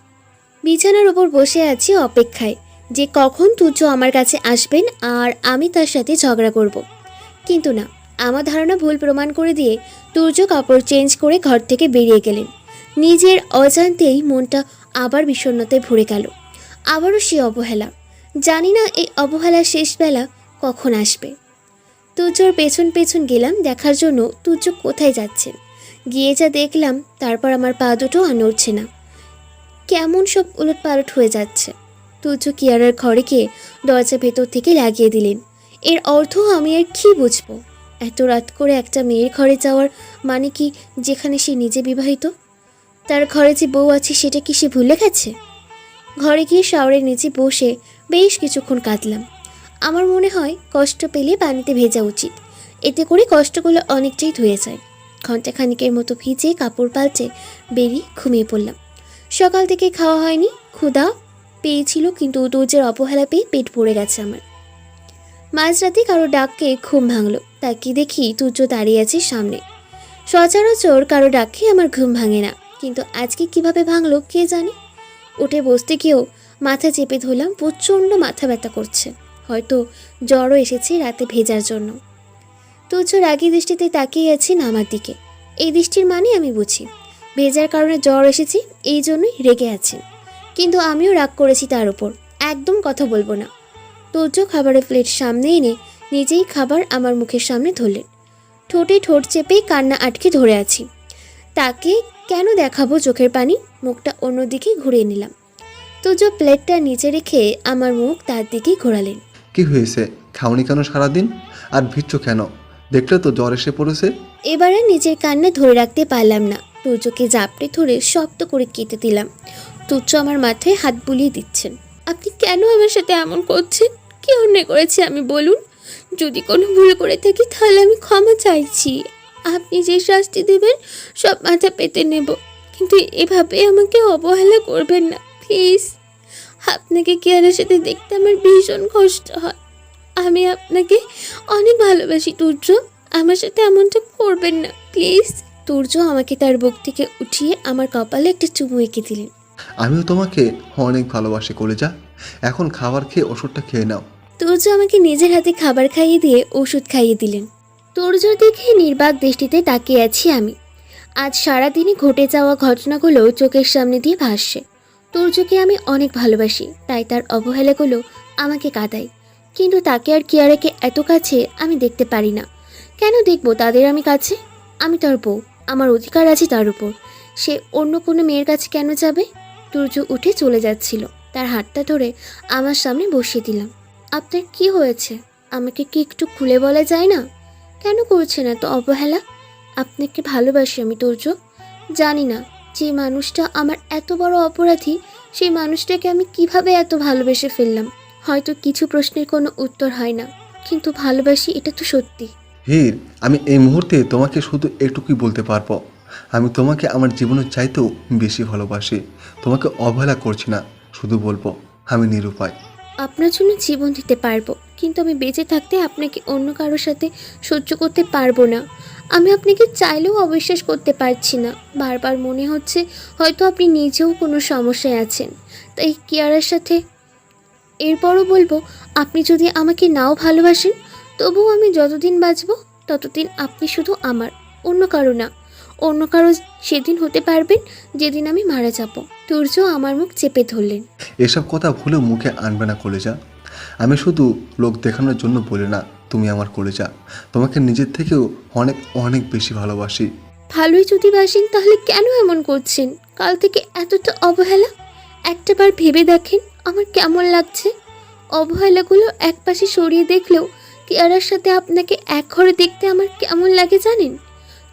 বিছানার ওপর বসে আছি অপেক্ষায় যে কখন তুর্য আমার কাছে আসবেন আর আমি তার সাথে ঝগড়া করব। কিন্তু না, আমার ধারণা ভুল প্রমাণ করে দিয়ে তুর্য কাপড় চেঞ্জ করে ঘর থেকে বেরিয়ে গেলেন। নিজের অজান্তেই মনটা আবার বিষণ্ণতায় ভরে গেল। আবারও সে অবহেলা। জানি না এই অবহেলার শেষ বেলা কখন আসবে। তুর্যর পেছন পেছন গেলাম দেখার জন্য তুর্য কোথায় যাচ্ছেন। গিয়ে যা দেখলাম, তারপর আমার পা দুটো আর নড়ছে না। কেমন সব উলটপালট হয়ে যাচ্ছে। তুর্য কিয়ারার ঘরে গিয়ে দরজা ভেতর থেকে লাগিয়ে দিলেন। এর অর্থ আমি আর কি বুঝবো? এত রাত করে একটা মেয়ের ঘরে যাওয়ার মানে কি, যেখানে সে নিজে বিবাহিত? তার ঘরে যে বউ আছে সেটা কি সে ভুলে গেছে? ঘরে গিয়ে শাওয়ারের নিচে বসে বেশ কিছুক্ষণ কাঁদলাম। আমার মনে হয় কষ্ট পেলে পানিতে ভেজা উচিত, এতে করে কষ্টগুলো অনেকটাই ধুয়ে যায়। ঘণ্টাখানিকের মতো ভিজে কাপড় পাল্টে বেরিয়ে ঘুমিয়ে পড়লাম। সকাল থেকে খাওয়া হয়নি, ক্ষুধা পেয়েছিল কিন্তু তুর্যের অবহেলা পেয়ে পেট ভরে গেছে আমার। মাঝরাতে কারো ডাককে ঘুম ভাঙলো, তাকিয়ে দেখি তুর্য দাঁড়িয়ে আছে সামনে। সচরাচর কারো ডাকে আমার ঘুম ভাঙে না, কিন্তু আজকে কিভাবে ভাঙলো কে জানে। উঠে বসতে গিয়েও মাথা চেপে ধরলাম, প্রচণ্ড মাথা ব্যথা করছে। হয়তো জ্বরও এসেছে রাতে ভেজার জন্য। তুচ্ছ রাগী দৃষ্টিতে তাকিয়ে আছেন আমার দিকে। এই দৃষ্টির মানে আমি বুঝি, ভেজার কারণে জ্বর এসেছে, এই জন্যই রেগে আছেন। কিন্তু আমিও রাগ করেছি তার উপর, একদম কথা বলবো না। তুর্য খাবারের প্লেট সামনে এনে নিজেই খাবার আমার মুখের সামনে ধরলেন। ঠোঁটে ঠোঁট চেপে কান্না আটকে ধরে আছি। তাকে কেন দেখাবো চোখের পানি? মুখটা অন্যদিকে ঘুরিয়ে নিলাম। তুর্য প্লেটটা নিচে রেখে আমার মুখ তার দিকেই ঘোরালেন। কি হয়েছে? খাওনি কেন সারাদিন? আর ভিজছো কেন? দেখলে তো জ্বর এসে পড়েছে। এবারে নিজের কান্না ধরে রাখতে পারলাম না, তুর্যকে জাপটে ধরে শক্ত করে কেটে দিলাম। তুর্য আমার মাথায় হাত বুলিয়ে দিচ্ছেন। আপনি কেন আমার সাথে এমন করছেন? কি অন্যায় করেছি আমি বলুন? যদি কোনো ভুল করে থাকি তাহলে আমি ক্ষমা চাইছি। আপনি যে শাস্তি দেবেন সব মাথা পেতে নেব, কিন্তু এভাবে আমাকে অবহেলা করবেন না প্লিজ। আপনাকে কিয়ারার সাথে দেখতে আমার ভীষণ কষ্ট হয়। আমি আপনাকে অনেক ভালোবাসি তুর্য, আমার সাথে এমনটা করবেন না প্লিজ। তুর্য আমাকে তার বুক থেকে উঠিয়ে আমার কপালে একটা চুমু এঁকে দিলেন। আমিও তোমাকে অনেক ভালোবাসি কলেজা। এখন খাবার খেয়ে ওষুধটা খেয়ে নাও। তুর্য আমাকে নিজের হাতে খাবার খাইয়ে দিয়ে ওষুধ খাইয়ে দিলেন। তুর্য দেখে নির্বাক দৃষ্টিতে তাকিয়ে আছি আমি। আজ সারাদিনে ঘটে যাওয়া ঘটনাগুলো চোখের সামনে দিয়ে ভাসছে। তুর্যকে আমি অনেক ভালোবাসি, তাই তার অবহেলাগুলো আমাকে কাঁদায়। কিন্তু তাকে আর কিয়ারাকে এত কাছে আমি দেখতে পারি না। কেন দেখবো তাদের আমি কাছে? আমি তার বউ, আমার অধিকার আছে তার উপর। সে অন্য কোনো মেয়ের কাছে কেন যাবে? তুর্য উঠে চলে যাচ্ছিল, তার হাতটা ধরে আমার সামনে বসিয়ে দিলাম। আপনার কি হয়েছে? আমাকে কি একটু খুলে বলা যায় না? কেন করছেন এত অবহেলা? আপনাকে ভালোবাসি আমি তুর্য। জানি না যে মানুষটা আমার এত বড় অপরাধী, সেই মানুষটাকে আমি কিভাবে এত ভালোবেসে ফেললাম। হয়তো কিছু প্রশ্নের কোনো উত্তর হয় না, কিন্তু ভালোবাসি, এটা তো সত্যি। হীর, আমি এই মুহূর্তে তোমাকে শুধু এটুকুই বলতে পারবো, আমি তোমাকে আমার জীবনের চাইতেও বেশি ভালোবাসি। তোমাকে অবহেলা করছি না, শুধু বলবো আমি নিরুপায়। আপনার জন্য জীবন দিতে পারবো, কিন্তু আমি বেঁচে থাকতে আপনাকে অন্য কারোর সাথে সহ্য করতে পারবো না। আমি আপনাকে চাইলেও অবিশ্বাস করতে পারছি না। বারবার মনে হচ্ছে হয়তো আপনি নিজেও কোনো সমস্যায় আছেন, তাই কিয়ারার সাথে। এরপরও বলবো, আপনি যদি আমাকে নাও ভালোবাসেন, তবুও আমি যতদিন বাঁচবো ততদিন আপনি শুধু আমার, অন্য কারো না। অন্য কারো সেদিন হতে পারবেন যেদিন আমি মারা যাব। তুর্য আমার মুখ চেপে ধরলেন। এসব কথা ভুলেও মুখে আনবে না কলেজা। আমি শুধু লোক দেখানোর জন্য বলি না, তুমি আমার কলেজা। তোমাকে নিজের থেকেও অনেক অনেক বেশি ভালোবাসি। ভালোই যদি বাসেন তাহলে কেন এমন করছেন? কাল থেকে এতটা অবহেলা। একটাবার ভেবে দেখেন আমার কেমন লাগছে। অবহেলাগুলো একপাশে সরিয়ে দেখলেও কিয়ারার সাথে আপনাকে এক ঘরে দেখতে আমার কেমন লাগে জানেন?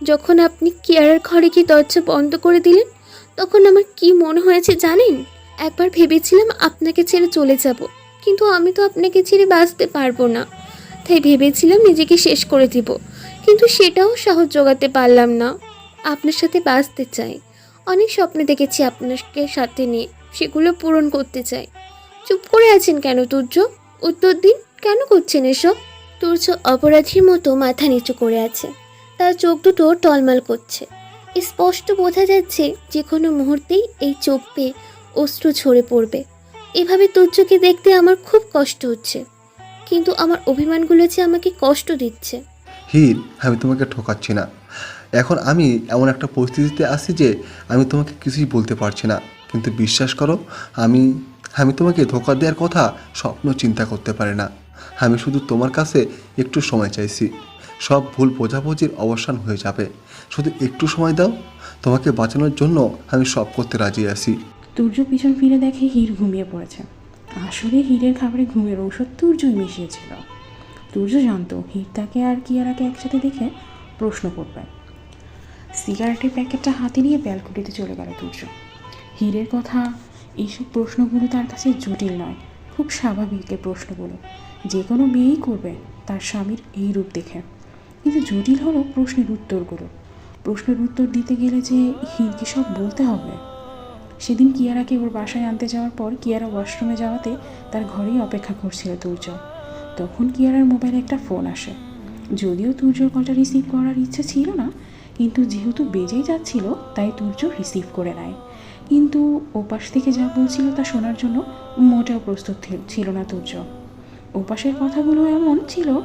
যখন আপনি কিয়ারার ঘরে গিয়ে দরজা বন্ধ করে দিলেন, তখন আমার কি মনে হয়েছে জানেন? একবার ভেবেছিলাম আপনাকে ছেড়ে চলে যাব, কিন্তু আমি তো আপনাকে ছেড়ে বাঁচতে পারবো না। তাই ভেবেছিলাম নিজেকে শেষ করে দিব, কিন্তু সেটাও সাহস জোগাতে পারলাম না। আপনার সাথে বাঁচতে চাই। অনেক স্বপ্ন দেখেছি আপনাকে সাথে নিয়ে, সেগুলো পূরণ করতে চাই। চুপ করে আছেন কেন তুর্য? উত্তর দিন, কেন করছেন এসব? তুর্য অপরাধীর মতো মাথা নিচু করে আছে, তার চোখ দুটো টলমল করছে। স্পষ্ট বোঝা যাচ্ছে যে কোনো মুহূর্তেই এই চোখ পেয়ে অশ্রু ঝরে পড়বে। এভাবে তুর্যকে দেখতে আমার খুব কষ্ট হচ্ছে, কিন্তু আমার অভিমানগুলো যে আমাকে কষ্ট দিচ্ছে। হীর, আমি তোমাকে ঠকাচ্ছি না। এখন আমি এমন একটা পরিস্থিতিতে আছি যে আমি তোমাকে কিছুই বলতে পারছি না, কিন্তু বিশ্বাস করো, আমি আমি তোমাকে ধোঁকা দেওয়ার কথা স্বপ্ন চিন্তা করতে পারি না। আমি শুধু তোমার কাছে একটু সময় চাইছি। সব ভুল বোঝাবুঝির অবসান হয়ে যাবে, শুধু একটু সময় দাও। তোমাকে বাঁচানোর জন্য আমি সব করতে রাজি আছি। তুর্য পিছন ফিরে দেখে হীর ঘুমিয়ে পড়েছে। আসলে হীরের খাবারে ঘুমের ঔষধ তুর্যই মিশিয়েছিল। তুর্য জানতো হীর তাকে আর কিয়ারাকে একসাথে দেখে প্রশ্ন করবে। সিগারেটের প্যাকেটটা হাতে নিয়ে ব্যালকনিতে চলে গেল তুর্য। হীরের কথা, এইসব প্রশ্নগুলো তার কাছে জটিল নয়, খুব স্বাভাবিক এই প্রশ্নগুলো, যে কোনো মেয়েই করবে তার স্বামীর এই রূপ দেখে। কিন্তু জটিল হলো প্রশ্নের উত্তরগুলো। প্রশ্নের উত্তর দিতে গেলে যে হীরকে সব বলতে হবে। সেদিন কিয়ারাকে ওর বাসায় আনতে যাওয়ার পর কিয়ারা ওয়াশরুমে যাওয়াতে তার ঘরেই অপেক্ষা করছিল তুর্য। তখন কিয়ারার মোবাইলে একটা ফোন আসে। যদিও তুর্যর কলটা রিসিভ করার ইচ্ছে ছিল না, কিন্তু যেহেতু বেজেই যাচ্ছিল তাই তুর্য রিসিভ করে নেয়। কিন্তু ওপাশ থেকে যা বলছিল তা শোনার জন্য মোটেও প্রস্তুত ছিল না তুর্য। ওপাশের কথাগুলো এমন ছিল